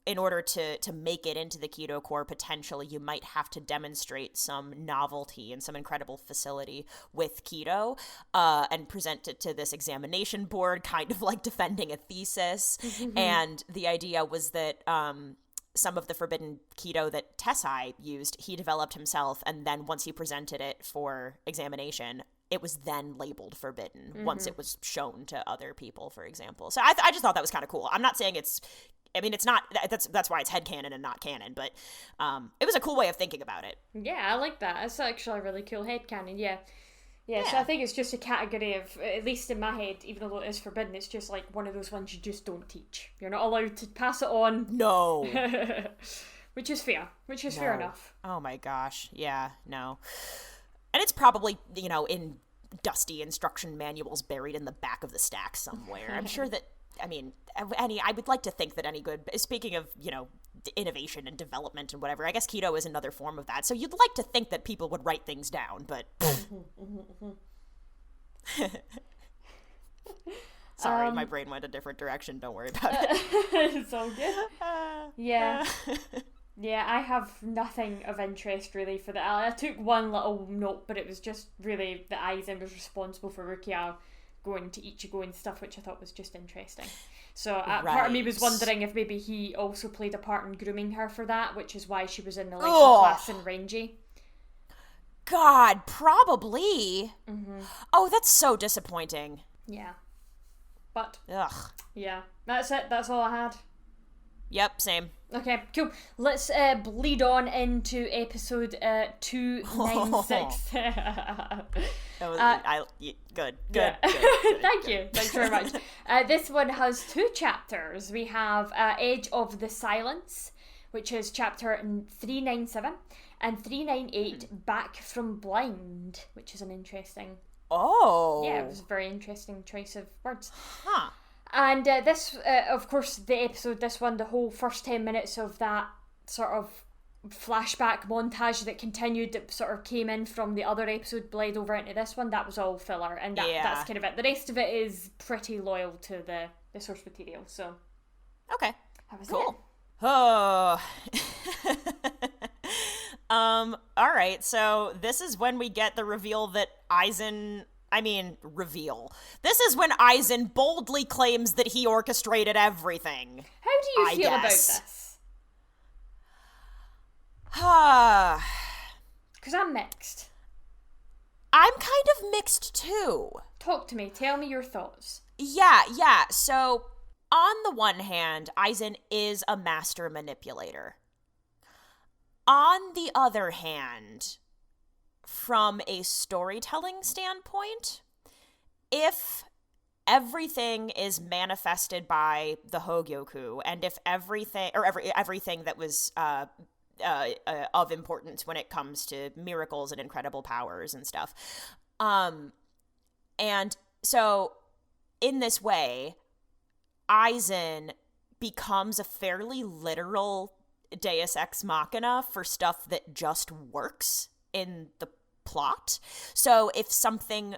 in order to make it into the Keto Corps, potentially, you might have to demonstrate some novelty and some incredible facility with keto, and present it to this examination board, kind of like defending a thesis. And the idea was that some of the forbidden keto that Deicide used, he developed himself, and then once he presented it for examination, it was then labeled forbidden once it was shown to other people, for example. So I just thought that was kind of cool. I'm not saying it's not, that's why it's headcanon and not canon, but it was a cool way of thinking about it. Yeah, I like that. It's actually a really cool headcanon, yeah. So I think it's just a category of, at least in my head, even though it is forbidden, it's just like one of those ones you just don't teach. You're not allowed to pass it on. No. Which is fair. Fair enough. Oh my gosh. Yeah, no. And it's probably, in dusty instruction manuals buried in the back of the stack somewhere. I'm sure that, I would like to think that any good, speaking of, innovation and development and whatever. I guess keto is another form of that. So you'd like to think that people would write things down, but sorry, my brain went a different direction. Don't worry about it. It's all good. Yeah. Yeah, I have nothing of interest really for that. I took one little note, but it was just really that Aizen was responsible for Rukia going to Ichigo and stuff, which I thought was just interesting. So part of me was wondering if maybe he also played a part in grooming her for that, which is why she was in the lesser class in Renji. God, probably. Mm-hmm. Oh, that's so disappointing. Yeah. But, ugh. Yeah, that's it. That's all I had. Yep, same. Okay, cool. Let's bleed on into episode 296. Good. Thank you. Thanks very much. This one has 2 chapters. We have Edge of the Silence, which is chapter 397, and 398, Back from Blind, which is an interesting... Oh! Yeah, it was a very interesting choice of words. Huh. And this, of course, the whole first 10 minutes of that sort of flashback montage that continued, that sort of came in from the other episode, bled over into this one, that was all filler, and that's kind of it. The rest of it is pretty loyal to the source material, so. Okay. That was cool. It. Oh. Alright, so this is when we get the reveal that This is when Aizen boldly claims that he orchestrated everything. How do you feel about this? Because I'm mixed. I'm kind of mixed too. Talk to me. Tell me your thoughts. Yeah. So, on the one hand, Aizen is a master manipulator. On the other hand, from a storytelling standpoint, if everything is manifested by the Hogyoku, and if everything that was of importance when it comes to miracles and incredible powers and stuff, and so in this way, Aizen becomes a fairly literal Deus Ex Machina for stuff that just works in the plot. So if something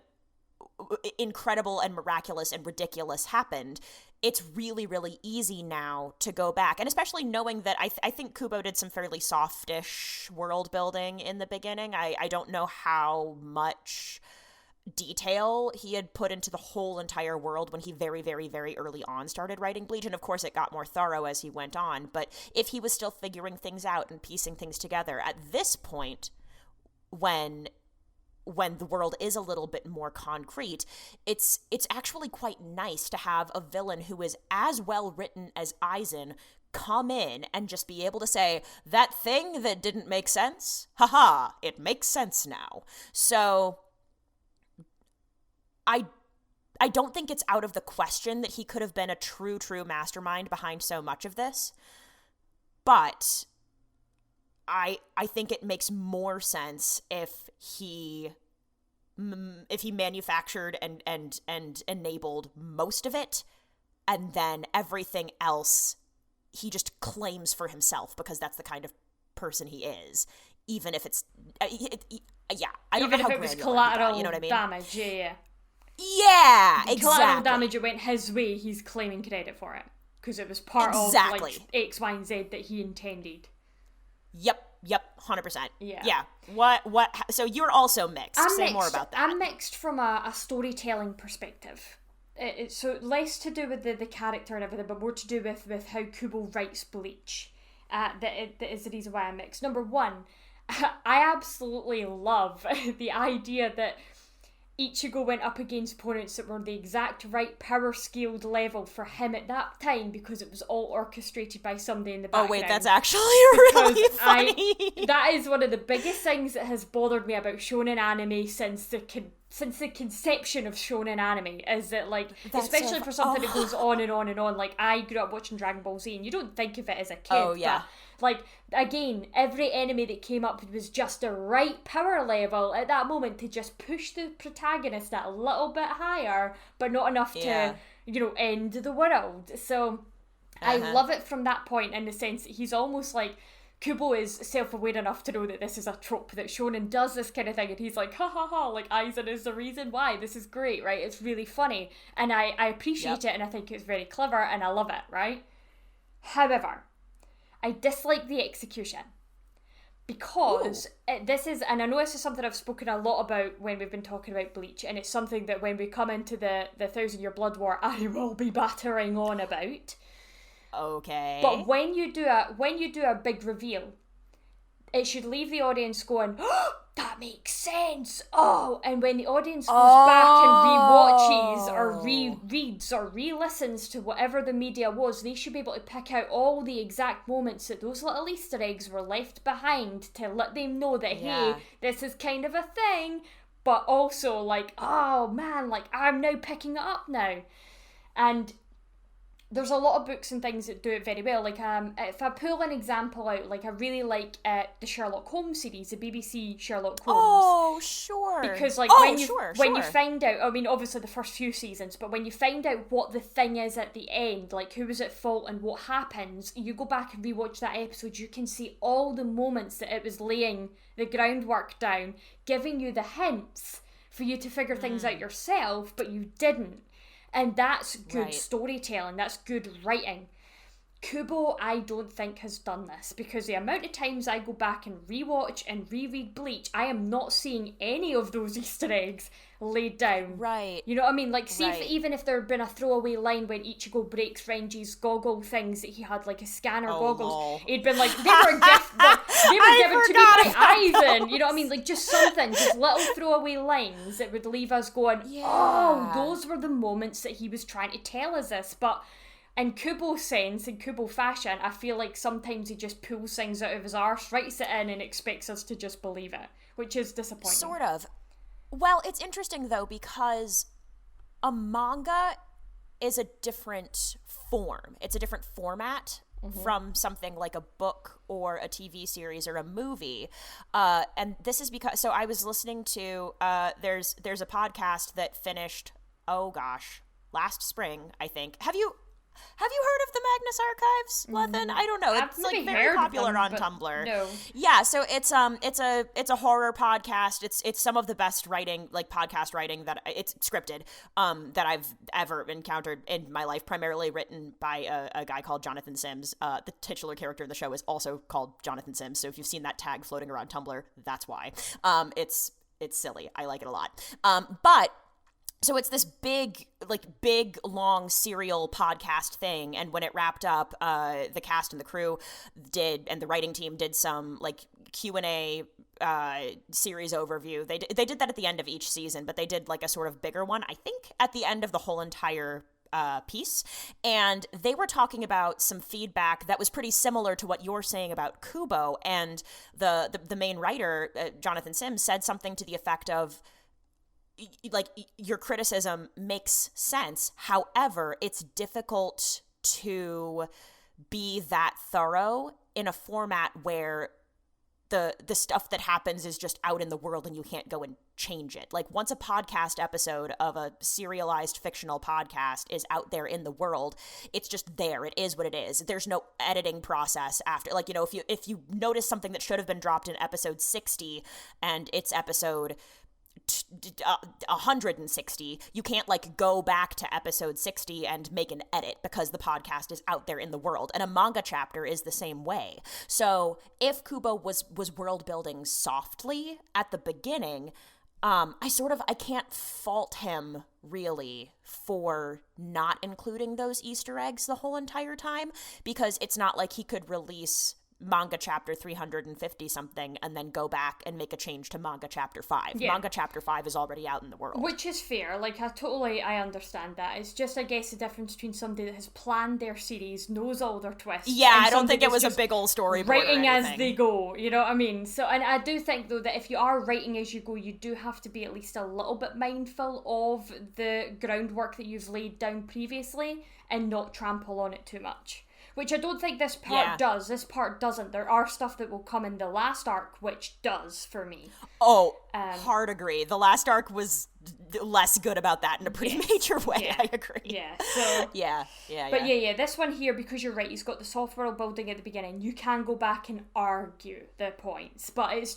incredible and miraculous and ridiculous happened, it's really, really easy now to go back. And especially knowing that I think Kubo did some fairly softish world building in the beginning. I don't know how much detail he had put into the whole entire world when he very, very, very early on started writing Bleach. And of course it got more thorough as he went on. But if he was still figuring things out and piecing things together at this point, when the world is a little bit more concrete, it's actually quite nice to have a villain who is as well written as Aizen come in and just be able to say, that thing that didn't make sense, haha, it makes sense now. So I don't think it's out of the question that he could have been a true mastermind behind so much of this, but I think it makes more sense if he manufactured and enabled most of it, and then everything else he just claims for himself because that's the kind of person he is, even if it's I don't know how if it was collateral you know what I mean? Damage, yeah, exactly. Collateral damage, it went his way, he's claiming credit for it because it was part of like X, Y, and Z that he intended. Yep, 100%. Yeah. What? So you're also mixed. Say more about that. I'm mixed from a storytelling perspective. So less to do with the character and everything, but more to do with how Kubo writes Bleach. That is the reason why I'm mixed. Number one, I absolutely love the idea that Ichigo went up against opponents that were the exact right power scaled level for him at that time because it was all orchestrated by somebody in the background. Oh wait, that's actually really funny. That is one of the biggest things that has bothered me about shonen anime since the conception of shonen anime, is that like, especially for something that goes on and on and on. Like, I grew up watching Dragon Ball Z and you don't think of it as a kid. Oh yeah. But, like, again, every enemy that came up was just the right power level at that moment to just push the protagonist that a little bit higher, but not enough to, end the world. So I love it from that point, in the sense that he's almost like, Kubo is self-aware enough to know that this is a trope, that shonen does this kind of thing, and he's like, ha ha ha, like, Aizen is the reason why, this is great, right? It's really funny, and I appreciate it, and I think it's very clever, and I love it, right? However, I dislike the execution, because this is, and I know this is something I've spoken a lot about when we've been talking about Bleach, and it's something that when we come into the 1,000-year Blood War, I will be battering on about. Okay. But when you do a big reveal, it should leave the audience going, oh, that makes sense. Oh, and when the audience goes back and rewatches or rereads or re-listens to whatever the media was, they should be able to pick out all the exact moments that those little Easter eggs were left behind to let them know that, hey, this is kind of a thing, but also like, oh man, like I'm now picking it up now. And there's a lot of books and things that do it very well. Like, if I pull an example out, like I really like the Sherlock Holmes series, the BBC Sherlock Holmes. Oh, sure. Because like when you find out, I mean, obviously the first few seasons, but when you find out what the thing is at the end, like who was at fault and what happens, you go back and rewatch that episode, you can see all the moments that it was laying the groundwork down, giving you the hints for you to figure things out yourself, but you didn't. And that's good storytelling, that's good writing. Kubo, I don't think, has done this, because the amount of times I go back and rewatch and reread Bleach, I am not seeing any of those Easter eggs laid down. Right. You know what I mean? Like, see, even if there had been a throwaway line when Ichigo breaks Renji's goggle things that he had, like a scanner goggles, lol. He'd been like, they were given to me by Aizen. You know what I mean? Like, just something, just little throwaway lines that would leave us going, oh, those were the moments that he was trying to tell us this. But in Kubo sense, in Kubo fashion, I feel like sometimes he just pulls things out of his arse, writes it in, and expects us to just believe it, which is disappointing. Sort of. Well, it's interesting, though, because a manga is a different form. It's a different format from something like a book or a TV series or a movie. And this is because, so I was listening to, there's a podcast that finished, last spring, I think. Have you heard of the Magnus Archives, Lethan? I don't know. It's like very popular on Tumblr. No. Yeah, so it's a horror podcast. It's some of the best writing, like podcast writing that it's scripted, that I've ever encountered in my life. Primarily written by a guy called Jonathan Sims. The titular character in the show is also called Jonathan Sims. So if you've seen that tag floating around Tumblr, that's why. It's silly. I like it a lot. But so it's this big, long serial podcast thing, and when it wrapped up, the cast and the crew and the writing team did some, like, Q&A series overview. They did that at the end of each season, but they did, like, a sort of bigger one, I think, at the end of the whole entire piece, and they were talking about some feedback that was pretty similar to what you're saying about Kubo, and the main writer, Jonathan Sims, said something to the effect of, like, your criticism makes sense. However, it's difficult to be that thorough in a format where the stuff that happens is just out in the world and you can't go and change it. Like, once a podcast episode of a serialized fictional podcast is out there in the world, it's just there. It is what it is. There's no editing process after. Like, you know, if you notice something that should have been dropped in episode 60 and it's episode 160, you can't, like, go back to episode 60 and make an edit because the podcast is out there in the world. And a manga chapter is the same way. So if Kubo was world building softly at the beginning, I can't fault him really for not including those Easter eggs the whole entire time, because it's not like he could release manga chapter 350 something and then go back and make a change to manga chapter 5. Yeah. Manga chapter 5 is already out in the world. Which is fair. Like, I understand that. It's just, I guess, the difference between somebody that has planned their series, knows all their twists. Yeah, I don't think it was a big old storyboard writing as they go, you know what I mean? So, and I do think, though, that if you are writing as you go, you do have to be at least a little bit mindful of the groundwork that you've laid down previously and not trample on it too much. Which I don't think this part does. This part doesn't. There are stuff that will come in the last arc, which does for me. Oh, hard agree. The last arc was less good about that in a pretty major way. Yeah. I agree. Yeah. So Yeah. But yeah, this one here, because you're right, he's got the soft world building at the beginning. You can go back and argue the points, but it's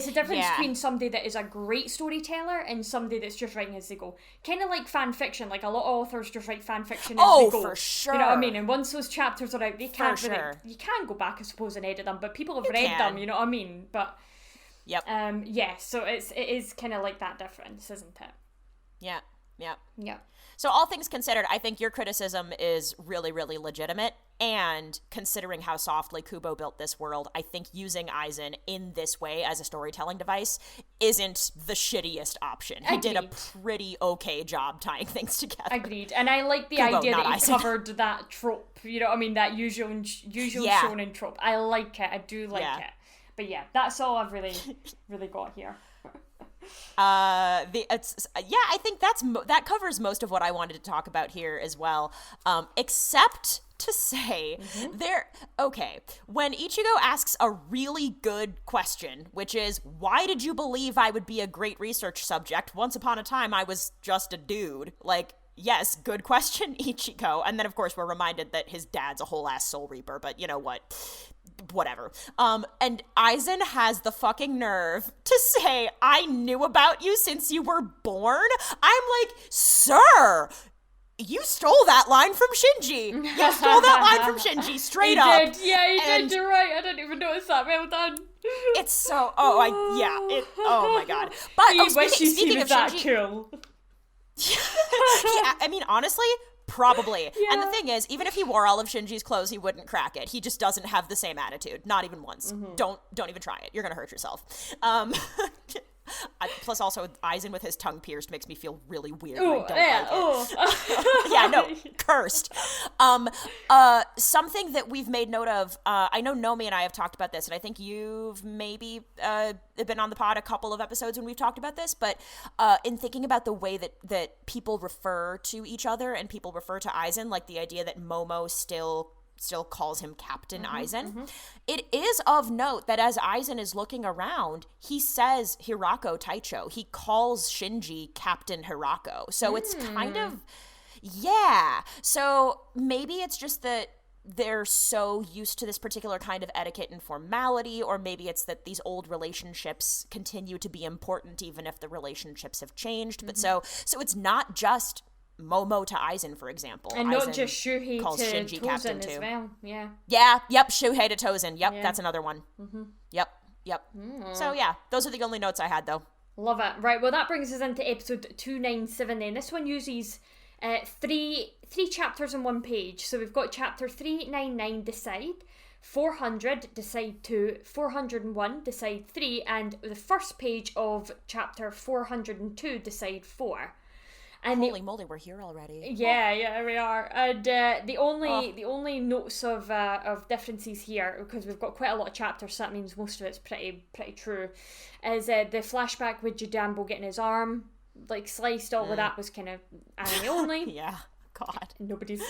a difference between somebody that is a great storyteller and somebody that's just writing as they go. Kind of like fan fiction. Like a lot of authors just write fan fiction as they go. For sure. You know what I mean? And once those chapters are out, they can't really. Sure. You can go back, I suppose, and edit them, but people have read them. You know what I mean? But yep. So it is kind of like that difference, isn't it? Yeah. Yeah. So all things considered, I think your criticism is really, really legitimate. And considering how softly Kubo built this world, I think using Aizen in this way as a storytelling device isn't the shittiest option. He did a pretty okay job tying things together. Agreed. And I like the Kubo, idea that he Aizen. covered that trope. You know what I mean? That usual shonen trope. I like it. I do like it. But yeah, that's all I've really, really got here. I think that covers most of what I wanted to talk about here as well, except to say when Ichigo asks a really good question, which is, why did you believe I would be a great research subject? Once upon a time I was just a dude. Like, yes, good question, Ichigo. And then of course we're reminded that his dad's a whole ass soul reaper, but you know what, whatever. And Aizen has the fucking nerve to say, I knew about you since you were born. I'm like, sir, you stole that line from Shinji. You stole that line from Shinji, straight up. He did. Yeah, he did. You're right. I didn't even notice that. Well done. It's so, oh my god. But speaking of that Shinji, cool. I mean, honestly, probably. Yeah. And the thing is, even if he wore all of Shinji's clothes, he wouldn't crack it. He just doesn't have the same attitude. Not even once. Mm-hmm. Don't even try it. You're gonna hurt yourself. Plus, also, Aizen with his tongue pierced makes me feel really weird. Ooh, yeah, no, cursed. Something that we've made note of, I know Nomi and I have talked about this, and I think you've maybe been on the pod a couple of episodes when we've talked about this, but in thinking about the way that people refer to each other and people refer to Aizen, like the idea that Momo still calls him Captain Aizen. Mm-hmm. It is of note that as Aizen is looking around, he says Hirako Taicho. He calls Shinji Captain Hirako. So it's kind of, So maybe it's just that they're so used to this particular kind of etiquette and formality, or maybe it's that these old relationships continue to be important even if the relationships have changed. Mm-hmm. But so it's not just Momo to Aizen, for example. And Aizen not just Shuhei calls to Shinji Captain Tozen too. as well. Yeah. Yeah, yep, Shuhei to Tozen. Yep, that's another one. Mm-hmm. Yep. So yeah, those are the only notes I had though. Love it. Right, well that brings us into episode 297 then. This one uses three chapters on one page. So we've got chapter 399, Deicide, 400, Deicide 2, 401, Deicide 3, and the first page of chapter 402, Deicide 4. And holy moly, we're here already. Yeah, we are. And the only notes of differences here, because we've got quite a lot of chapters, so that means most of it's pretty true, is the flashback with Jidambo getting his arm like sliced. All of that was kind of anime only. Yeah, God. Nobody's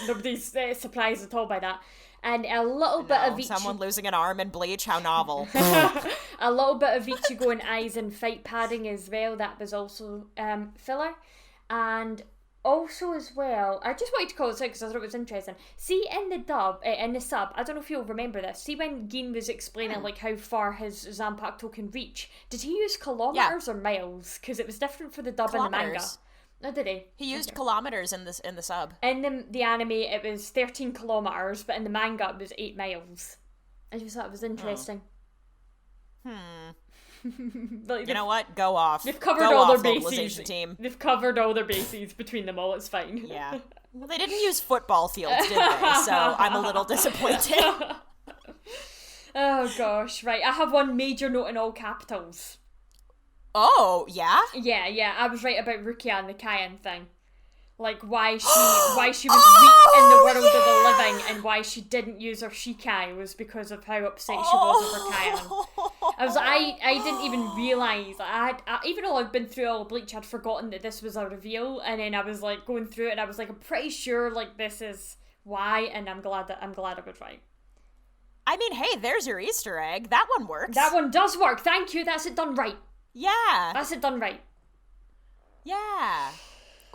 surprised at all by that. And a little bit of someone losing an arm in Bleach, how novel. A little bit of Ichigo and Aizen fight padding as well. That was also filler. And also as well, I just wanted to call this out because I thought it was interesting. See in the sub, I don't know if you'll remember this. See when Gin was explaining like how far his Zanpakuto can reach, did he use kilometers or miles? Because it was different for the dub and the manga. No, did he? He used kilometers in the sub. In the anime, it was 13 kilometers, but in the manga, it was 8 miles. I just thought it was interesting. Like, you know what? Go off. They've covered all their bases. Localization team. They've covered all their bases between them all. It's fine. Yeah. Well, they didn't use football fields, did they? So I'm a little disappointed. Oh gosh, right. I have one major note in all capitals. Oh, yeah? Yeah. I was right about Rukia and the Kayan thing. Like why she was weak in the world of the living, and why she didn't use her Shikai was because of how upset she was over Kayan. I didn't even realise. Even though I've been through all of Bleach, I'd forgotten that this was a reveal, and then I was like going through it, and I was like, I'm pretty sure like this is why, and I'm glad I was right. I mean, hey, there's your Easter egg. That one works. That one does work. Thank you. That's it done right. Yeah. That's it done right. Yeah.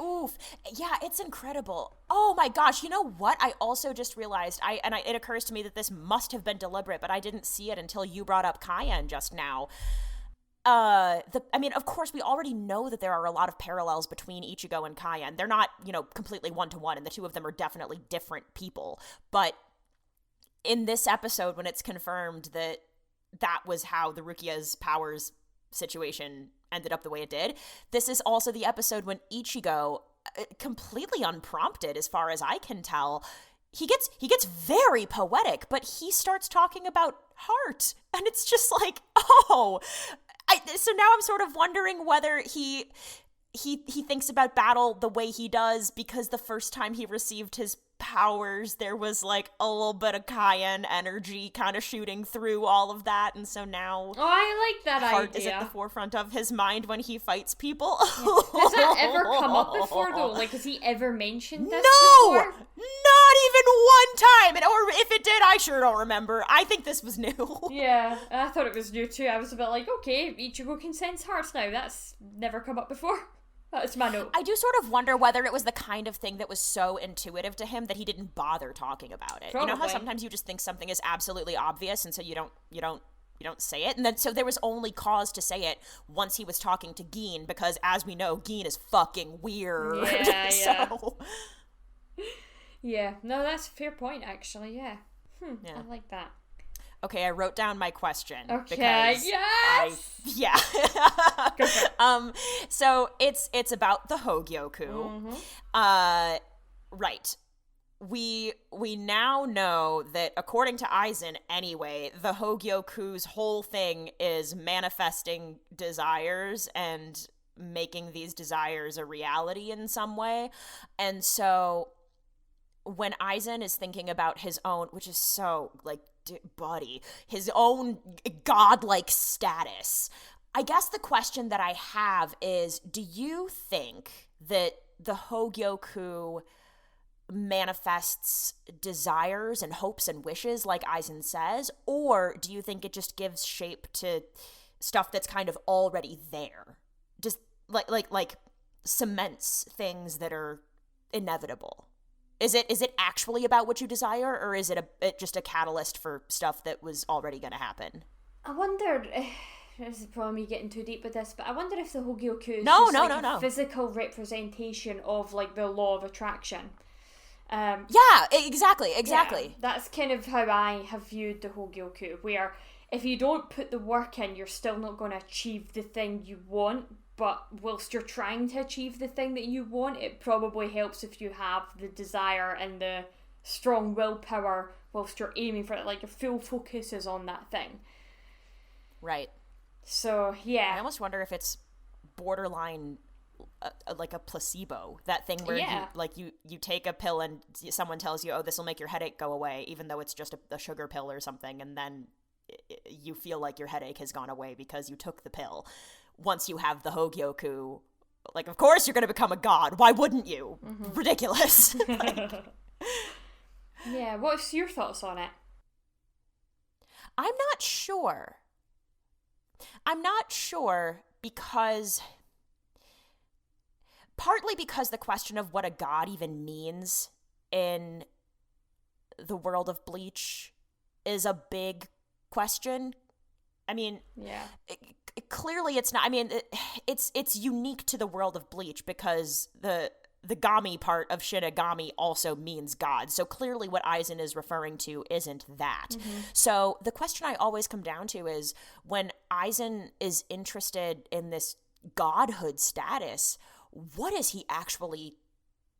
Oof. Yeah, it's incredible. Oh my gosh, you know what? I also just realized, it occurs to me that this must have been deliberate, but I didn't see it until you brought up Cayenne just now. Of course, we already know that there are a lot of parallels between Ichigo and Cayenne. They're not, completely one-to-one, and the two of them are definitely different people. But in this episode, when it's confirmed that that was how the Rukia's powers situation ended up the way it did, this is also the episode when Ichigo, completely unprompted as far as I can tell, he gets very poetic, but he starts talking about heart, and it's just like, oh, so now I'm sort of wondering whether he thinks about battle the way he does because the first time he received his powers, there was like a little bit of Cayenne energy kind of shooting through all of that, and so now I like that heart idea. is at the forefront of his mind when he fights people. Yeah. Has that ever come up before though? Like, has he ever mentioned this No! before? Not even one time! Or if it did, I sure don't remember. I think this was new. Yeah, I thought it was new too. I was a bit like, okay, Ichigo can sense hearts now. That's never come up before. That's my note. I do sort of wonder whether it was the kind of thing that was so intuitive to him that he didn't bother talking about it. Probably. You know how sometimes you just think something is absolutely obvious, and so you don't say it, and then so there was only cause to say it once he was talking to Gin, because as we know, Gin is fucking weird. Yeah, yeah. So yeah, no, that's a fair point actually. Yeah, yeah. I like that. Okay, I wrote down my question. Okay, because so it's about the Hogyoku. Right. We now know that, according to Aizen anyway, the Hogyoku's whole thing is manifesting desires and making these desires a reality in some way. And so when Aizen is thinking about his own, which is so, like, buddy, his own godlike status, I guess the question that I have is, do you think that the Hogyoku manifests desires and hopes and wishes like Aizen says, or do you think it just gives shape to stuff that's kind of already there, just like cements things that are inevitable? Is it actually about what you desire, or is it just a catalyst for stuff that was already going to happen? I wondered, this is probably me getting too deep with this, but I wonder if the Hogyoku is a physical representation of like the law of attraction. Yeah, exactly. Yeah, that's kind of how I have viewed the Hogyoku, where if you don't put the work in, you're still not going to achieve the thing you want. But whilst you're trying to achieve the thing that you want, it probably helps if you have the desire and the strong willpower whilst you're aiming for it. Like, your full focus is on that thing. Right. So, yeah. I almost wonder if it's borderline like a placebo. That thing where you take a pill and someone tells you, oh, this will make your headache go away, even though it's just a sugar pill or something, and then you feel like your headache has gone away because you took the pill. Once you have the Hogyoku, like, of course you're going to become a god. Why wouldn't you? Mm-hmm. Ridiculous. Yeah, what's your thoughts on it? I'm not sure because... Partly because the question of what a god even means in the world of Bleach is a big question. I mean, yeah. Clearly it's not. I mean, it's unique to the world of Bleach because the Gami part of Shinigami also means god. So clearly what Aizen is referring to isn't that. Mm-hmm. So the question I always come down to is, when Aizen is interested in this godhood status, what is he actually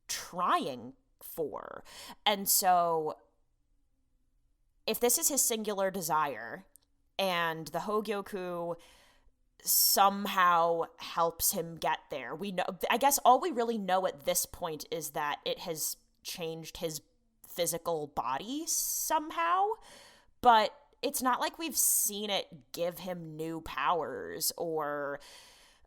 trying for? And so if this is his singular desire and the Hogyoku somehow helps him get there, we know, I guess all we really know at this point is that it has changed his physical body somehow, but it's not like we've seen it give him new powers, or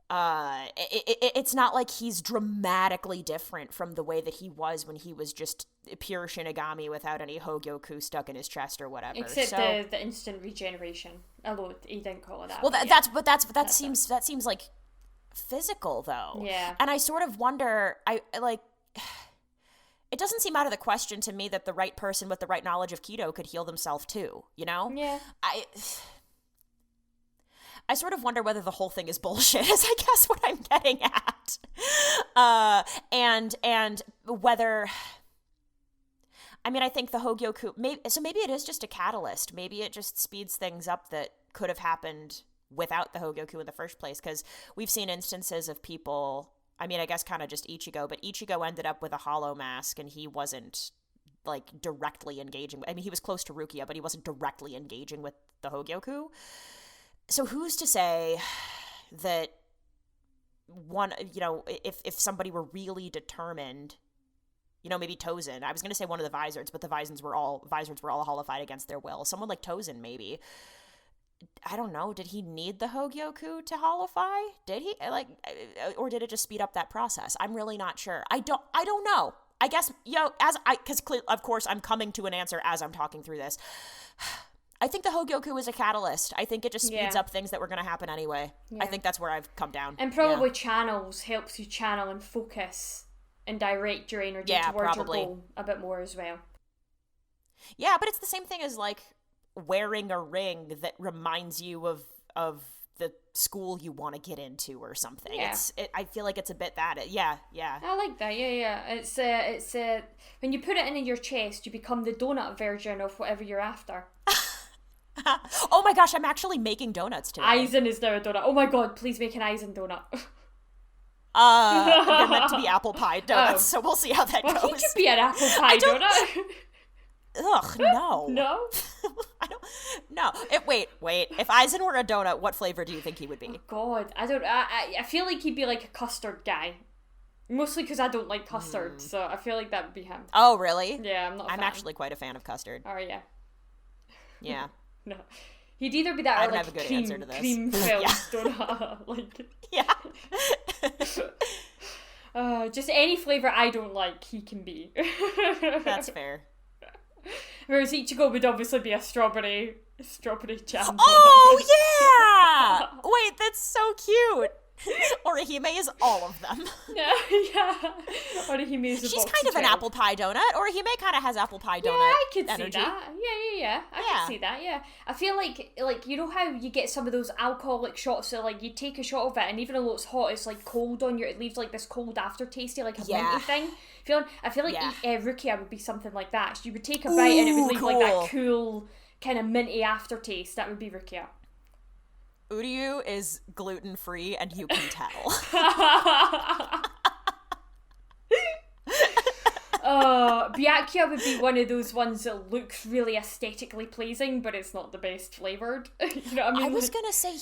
it's not like he's dramatically different from the way that he was when he was just pure Shinigami without any Hogyoku stuck in his chest or whatever. Except the instant regeneration. Although he didn't call it that. Well, that seems like physical, though. Yeah. And I sort of wonder, it doesn't seem out of the question to me that the right person with the right knowledge of keto could heal themselves too, you know? Yeah. I sort of wonder whether the whole thing is bullshit, is I guess what I'm getting at. And whether... I mean, I think the Hogyoku... maybe it is just a catalyst. Maybe it just speeds things up that could have happened without the Hogyoku in the first place, because we've seen instances of people... I mean, I guess kind of just Ichigo, but Ichigo ended up with a hollow mask, and he wasn't, like, directly engaging... I mean, he was close to Rukia, but he wasn't directly engaging with the Hogyoku. So who's to say that one, you know, if somebody were really determined, you know, maybe Tozen. I was going to say one of the Vizards, but the Vizards were all holified against their will. Someone like Tozen, maybe. I don't know. Did he need the Hogyoku to holify? Did he? Like, or did it just speed up that process? I'm really not sure. I don't know. I guess, you know, because of course I'm coming to an answer as I'm talking through this. I think the Hogyoku is a catalyst. I think it just speeds up things that were going to happen anyway. Yeah. I think that's where I've come down. And probably channels helps you channel and focus and direct your energy towards your goal a bit more as well. Yeah, but it's the same thing as, like, wearing a ring that reminds you of the school you want to get into or something. Yeah. I feel like it's a bit that. Yeah. I like that. Yeah. It's when you put it in your chest, you become the donut version of whatever you're after. Oh my gosh, I'm actually making donuts today. Aizen is now a donut. Oh my god, please make an Aizen donut. They're meant to be apple pie donuts, so we'll see how that goes. He could be an apple pie donut. Ugh, no. No? I don't. No. Wait. If Aizen were a donut, what flavor do you think he would be? Oh god, I feel like he'd be like a custard guy. Mostly because I don't like custard, so I feel like that would be him. Oh, really? Yeah, I'm not a fan. I'm actually quite a fan of custard. Oh, yeah. Yeah. No. He'd either be that or like cream filled yeah. donut. Like, yeah. Just any flavour I don't like, he can be. That's fair. Whereas Ichigo would obviously be a strawberry jam. Oh, yeah! Wait, that's so cute. Orihime is all of them. Yeah. Orihime is She's kind of an apple pie donut. Orihime kind of has apple pie donut. Yeah, I could energy. see that. Yeah. I could see that. Yeah, I feel like you know how you get some of those alcoholic shots that like you take a shot of it, and even though it's hot, it's like cold on you. It leaves like this cold aftertaste, like a minty thing. I feel like Rukia would be something like that. You would take a bite and it would leave like that cool kind of minty aftertaste. That would be Rukia. Uryu is gluten-free, and you can tell. Byakuya would be one of those ones that looks really aesthetically pleasing, but it's not the best flavoured. You know what I mean? I was going to say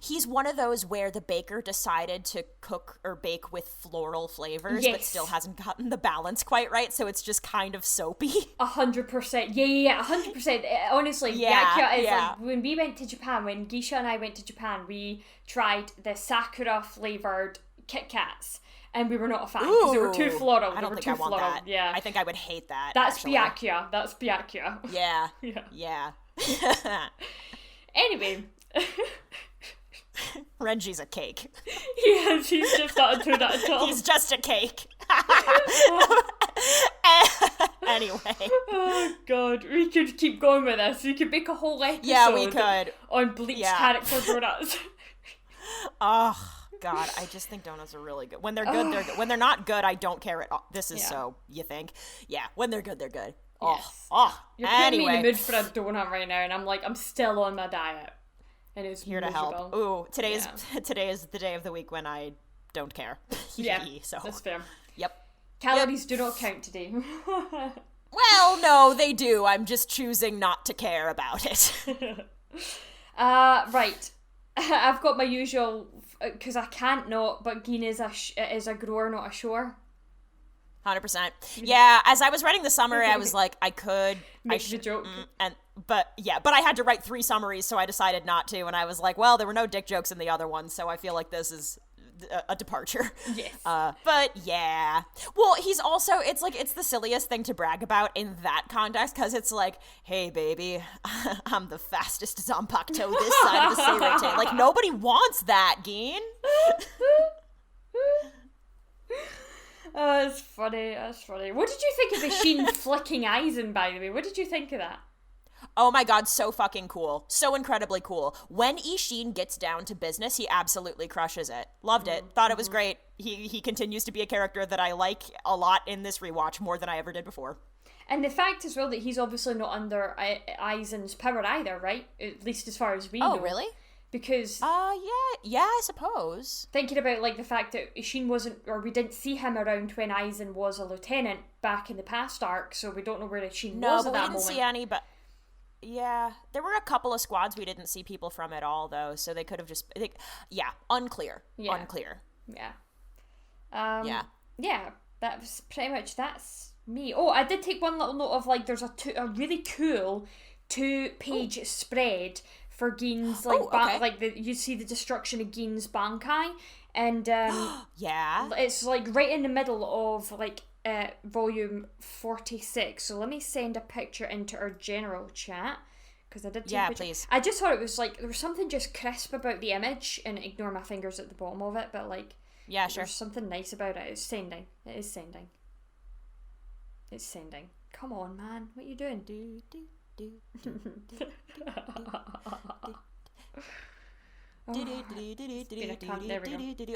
he's one of those where the baker decided to cook or bake with floral flavours, but still hasn't gotten the balance quite right, so it's just kind of soapy. 100%. Yeah, 100%. Honestly, Byakuya is like, when we went to Japan, when Geisha and I went to Japan, we tried the sakura flavoured Kit Kats. And we were not a fan because they were too floral. I don't think I want that. Yeah. I think I would hate that. That's Byakuya. That's Byakuya. Yeah. Anyway. Renji's a cake. He's just not a donut at all. He's just a cake. Anyway. Oh, God. We could keep going with this. We could make a whole episode. Yeah, we could. On Bleach character donuts. Oh. God, I just think donuts are really good. When they're good, they're good. When they're not good, I don't care at all. This is so, you think? Yeah, when they're good, they're good. Yes. You're putting me in the mood for a donut right now, and I'm still on my diet. And it's here miserable. to help. Ooh, today is the day of the week when I don't care. So. That's fair. Yep. Calories do not count today. Well, no, they do. I'm just choosing not to care about it. Right. I've got my usual, because I can't not, but Gin is a grower, not a shower. 100%. Yeah, as I was writing the summary, I was like, I could make the joke. But I had to write 3 summaries, so I decided not to, and I was like, well, there were no dick jokes in the other one, so I feel like this is a departure. Yes. But yeah. Well, he's also, it's like, it's the silliest thing to brag about in that context, because it's like, hey, baby, I'm the fastest Zanpakuto this side of the Seirete. Like, nobody wants that, Gin. Oh, that's funny. That's funny. What did you think of Ishin flicking Aizen, by the way? What did you think of that? Oh my god, so fucking cool. So incredibly cool. When Ishin gets down to business, he absolutely crushes it. Loved it. Thought it was great. He continues to be a character that I like a lot in this rewatch, more than I ever did before. And the fact as well that he's obviously not under Aizen's power either, right? At least as far as we know. Oh, really? Because... yeah, I suppose. Thinking about, like, the fact that Ishin wasn't... Or we didn't see him around when Aizen was a lieutenant back in the past arc, so we don't know where Ishin was at that moment. No, but we didn't see any, but... Yeah, there were a couple of squads we didn't see people from at all, though, so they could have just... unclear. Yeah. Unclear. Yeah. Yeah, that was pretty much... That's me. Oh, I did take one little note of, like, there's a really cool 2-page spread for Gin's, like, you see the destruction of Gin's Bankai, and yeah, it's like right in the middle of like volume 46. So let me send a picture into our general chat because I did take a picture. Please. I just thought it was like there was something just crisp about the image, and ignore my fingers at the bottom of it, but like sure, there's something nice about it. It's sending. It is sending. It's sending. Come on, man, what are you doing?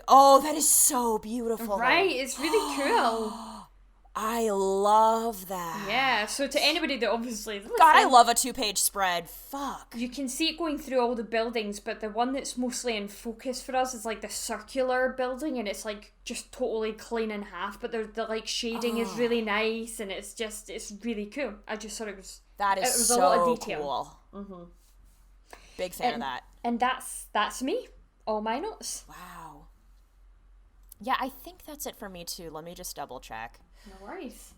Oh, that is so beautiful. Right, it's really cool. I love that. Yeah, so to anybody that obviously... God, I love a 2-page spread. Fuck. You can see it going through all the buildings, but the one that's mostly in focus for us is like the circular building, and it's like just totally clean in half, but the like shading is really nice, and it's really cool. I just thought it was... That is so a lot of detail. Cool. Mm-hmm. Big fan of that. And that's me. All my notes. Wow. Yeah, I think that's it for me too. Let me just double check. No worries.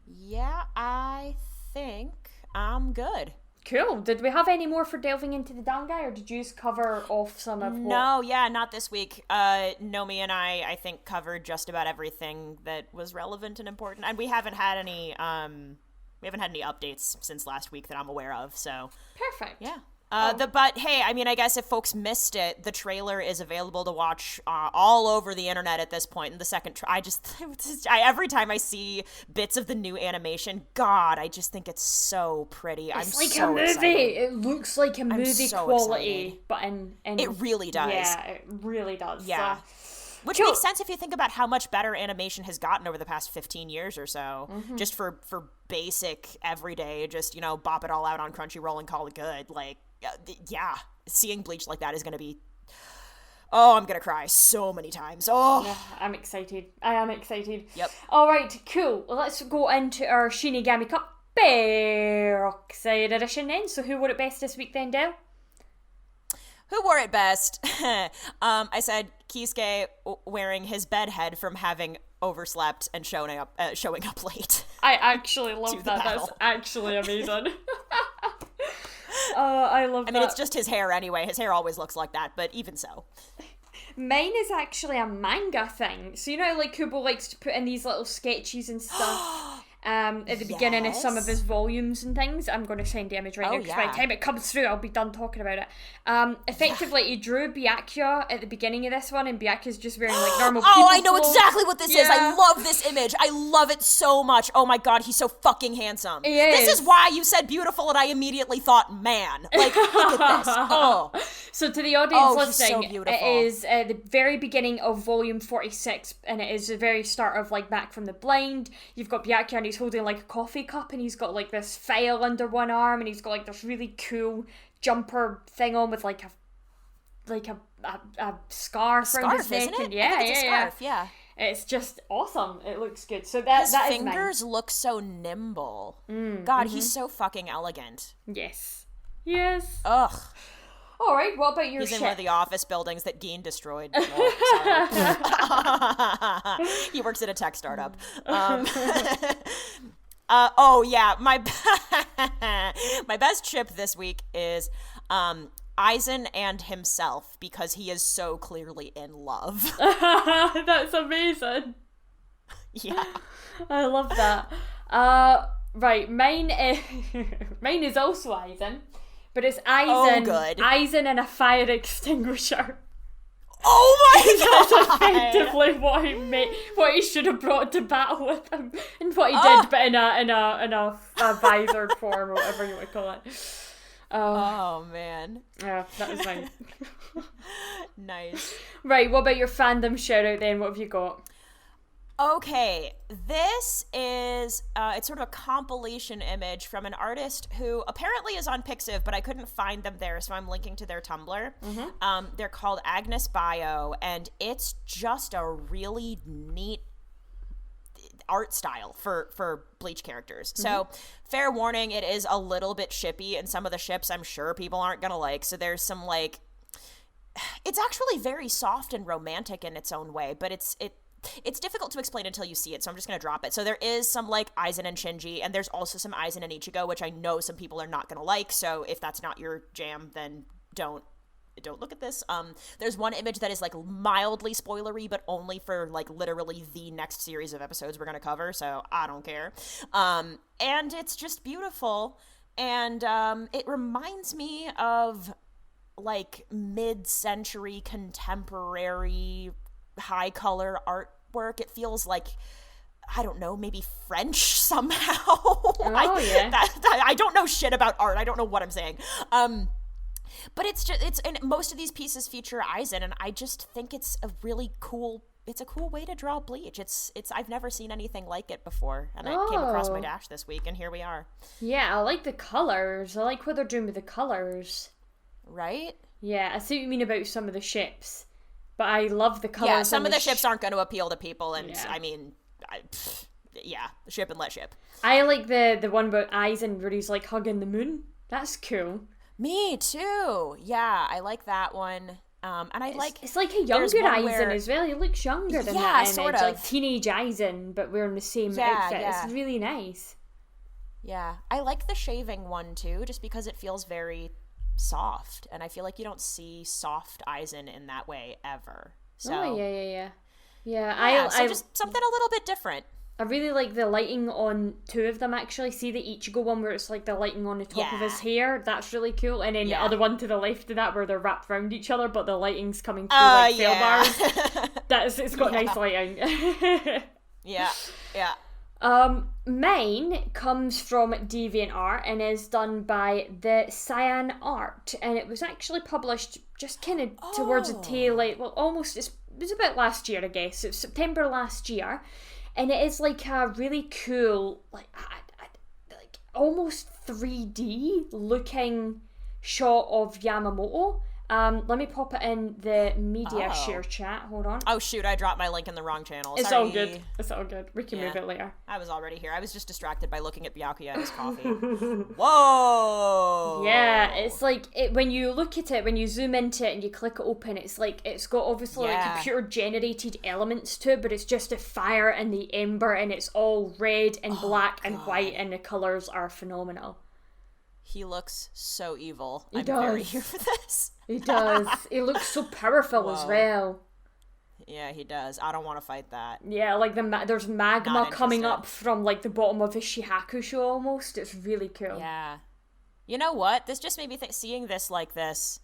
Yeah, I think I'm good. Cool. Did we have any more for delving into the Dangai, or did you just cover off some of what... No, not this week. Nomi and I think covered just about everything that was relevant and important, and we haven't had any updates since last week that I'm aware of. So perfect. Yeah. But hey, I mean, I guess if folks missed it, the trailer is available to watch all over the internet at this point. And the second, every time I see bits of the new animation, God, I just think it's so pretty. It's like a movie. Excited. It looks like a movie quality, but in it really does. Yeah, it really does. Yeah. Which makes sense if you think about how much better animation has gotten over the past 15 years or so. Mm-hmm. Just for basic, everyday, just, bop it all out on Crunchyroll and call it good. Like, yeah, seeing Bleach like that is going to be... Oh, I'm going to cry so many times. Oh, yeah, I'm excited. I am excited. Yep. All right, cool. Well, let's go into our Shinigami Cup Peroxide edition then. So who wore it best this week then, Del? Who wore it best? I said Kisuke wearing his bed head from having overslept and showing up late. I actually love that. That's actually amazing. I love that. I mean, it's just his hair anyway. His hair always looks like that, but even so. Mine is actually a manga thing. So, like Kubo likes to put in these little sketches and stuff at the beginning of some of his volumes and things. I'm going to send the image right now because by the time it comes through, I'll be done talking about it. Effectively, he drew Byakuya at the beginning of this one, and Byakuya's just wearing like normal people I know clothes. Exactly what this is. I love this image. I love it so much. Oh my god, he's so fucking handsome. This is why you said beautiful, and I immediately thought, man. Like, look at this. Oh. So to the audience listening, he's so beautiful. It is the very beginning of volume 46, and it is the very start of like Back from the Blind. You've got Byakuya, and he's holding like a coffee cup, and he's got like this file under one arm, and he's got like this really cool jumper thing on with like a scarf around his neck. Isn't it? And I think it's a scarf, yeah. It's just awesome. It looks good. So his fingers look so nimble. God, he's so fucking elegant. Yes. Ugh. All right, what about your He's ship? in one of the office buildings that Gin destroyed. He works at a tech startup. My best ship this week is Aizen and himself, because he is so clearly in love. That's amazing. Yeah. I love that. Right, mine is also Aizen. But it's Aizen. Oh, good. Aizen and a fire extinguisher. Oh my That's effectively what he should have brought to battle with him, and what he did, but in a visored form or whatever you would call it. Oh man. Yeah, that was fine. Nice. Right, what about your fandom shout out then? What have you got? Okay, this is, it's sort of a compilation image from an artist who apparently is on Pixiv, but I couldn't find them there, so I'm linking to their Tumblr. Mm-hmm. They're called Agnes Bio, and it's just a really neat art style for Bleach characters. Mm-hmm. So, fair warning, it is a little bit shippy, and some of the ships I'm sure people aren't gonna like, so there's some, like, it's actually very soft and romantic in its own way, but it's difficult to explain until you see it, so I'm just going to drop it. So there is some, like, Aizen and Shinji, and there's also some Aizen and Ichigo, which I know some people are not going to like, so if that's not your jam, then don't look at this. There's one image that is, like, mildly spoilery, but only for, like, literally the next series of episodes we're going to cover, so I don't care. And it's just beautiful, and it reminds me of, like, mid-century contemporary high color artwork. It feels like, I don't know, maybe French somehow. I don't know shit about art. I don't know what I'm saying. But and most of these pieces feature Aizen, and I just think it's a cool way to draw Bleach. I've never seen anything like it before, and it came across my dash this week, and here we are. Yeah, I like the colors. I like what they're doing with the colors. Right? Yeah, I see what you mean about some of the ships. But I love the colors. Yeah, some of the ships aren't going to appeal to people, and yeah. I mean, ship and let ship. I like the one about Aizen where he's, like, hugging the moon. That's cool. Me too. Yeah, I like that one. And it's like a younger Aizen as well. He looks younger than that image. Sort of. Like teenage Aizen, but wearing the same outfit. Yeah. It's really nice. Yeah, I like the shaving one too, just because it feels very soft, and I feel like you don't see soft Aizen in that way ever. So just something a little bit different. I really like the lighting on two of them, actually. See the Ichigo one where it's like the lighting on the top of his hair? That's really cool. And then the other one to the left of that where they're wrapped around each other, but the lighting's coming through like sail bars. It's got nice lighting. Yeah. Mine comes from DeviantArt and is done by the Cyan Art, and it was actually published just kind of towards the tail, almost, it was about last year, I guess. It was September last year, and it is like a really cool, like almost 3D looking shot of Yamamoto. Let me pop it in the media share chat. Hold on. Oh shoot, I dropped my link in the wrong channel. It's all good. We can move it later. I was already here. I was just distracted by looking at Byakuya and his coffee. Whoa! Yeah, it's like, when you look at it, when you zoom into it and you click it open, it's like, it's got obviously like computer generated elements to it, but it's just the fire and the ember, and it's all red and black and white, and the colours are phenomenal. He looks so evil. I'm very here for this. He does. He looks so powerful as well. Yeah, he does. I don't want to fight that. Yeah, like there's magma coming up from like the bottom of his Shihakusho almost. It's really cool. Yeah. You know what? This just made me seeing this like this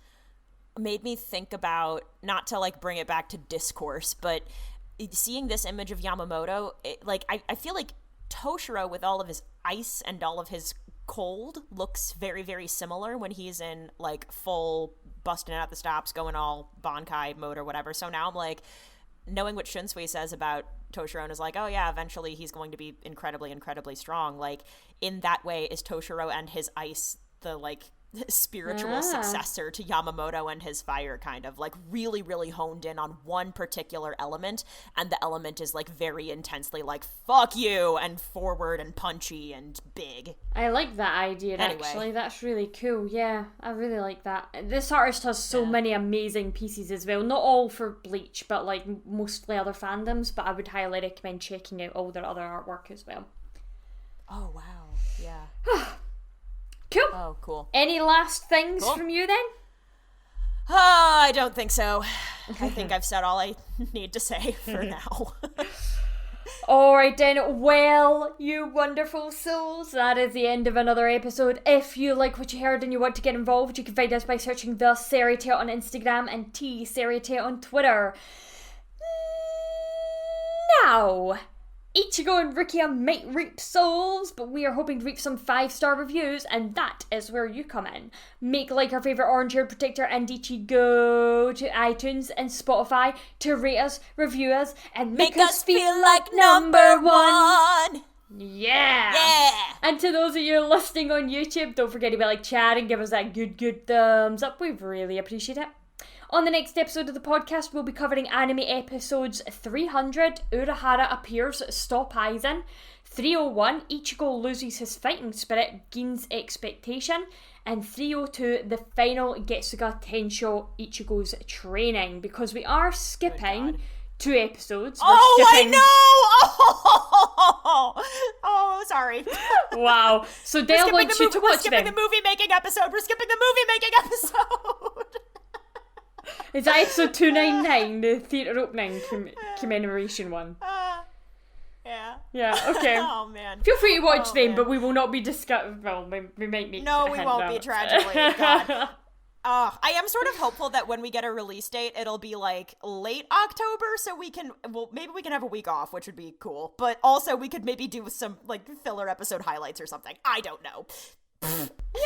made me think about, not to like bring it back to discourse, but seeing this image of Yamamoto, I feel like Toshiro with all of his ice and all of his cold looks very, very similar when he's in like full busting out the stops, going all Bankai mode or whatever. So now I'm like, knowing what Shunsui says about Toshiro and is like, oh yeah, eventually he's going to be incredibly, incredibly strong. Like, in that way, is Toshiro and his ice the like spiritual successor to Yamamoto and his fire, kind of like really, really honed in on one particular element, and the element is like very intensely like fuck you and forward and punchy and big. I like that idea. Actually, that's really cool. Yeah, I really like that. This artist has so many amazing pieces as well, not all for Bleach, but like mostly other fandoms, but I would highly recommend checking out all their other artwork as well. Oh wow, yeah. Cool. Oh, cool. Any last things from you then? I don't think so. I think I've said all I need to say for now. Alright then, well, you wonderful souls, that is the end of another episode. If you like what you heard and you want to get involved, you can find us by searching The Seritate on Instagram and T Seritate on Twitter. Now, Ichigo and Rukia might reap souls, but we are hoping to reap some 5-star reviews, and that is where you come in. Make like our favourite orange-haired protector and Ichigo to iTunes and Spotify to rate us, review us, and make us feel like number one. Yeah! And to those of you listening on YouTube, don't forget to be like Chad and give us that good thumbs up. We really appreciate it. On the next episode of the podcast, we'll be covering anime episodes 300, Urahara appears, Stop Aizen, 301, Ichigo loses his fighting spirit, gains expectation, and 302, the final Getsuga Tensho, Ichigo's training, because we are skipping 2 episodes. I know! Oh, sorry. Wow. So Dale wants you to watch them. We're skipping the movie making episode. Is that episode 299, the theatre opening commemoration one? Yeah. Yeah, okay. Oh, man. Feel free to watch them, but we will not be discussing... Well, we might make... No, we won't be, tragically. God. I am sort of hopeful that when we get a release date, it'll be like late October, so maybe we can have a week off, which would be cool. But also, we could maybe do some like filler episode highlights or something. I don't know.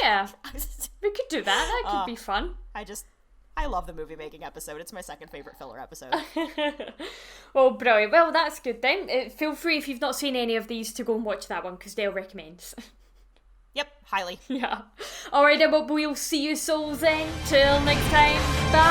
Yeah, we could do that. That could be fun. I love the movie making episode. It's my second favorite filler episode. Well, brilliant. Well, that's good then. Feel free, if you've not seen any of these, to go and watch that one, because Dale recommends. Yep, highly. Yeah. Alright then, but we'll see you souls then. Till next time. Bye.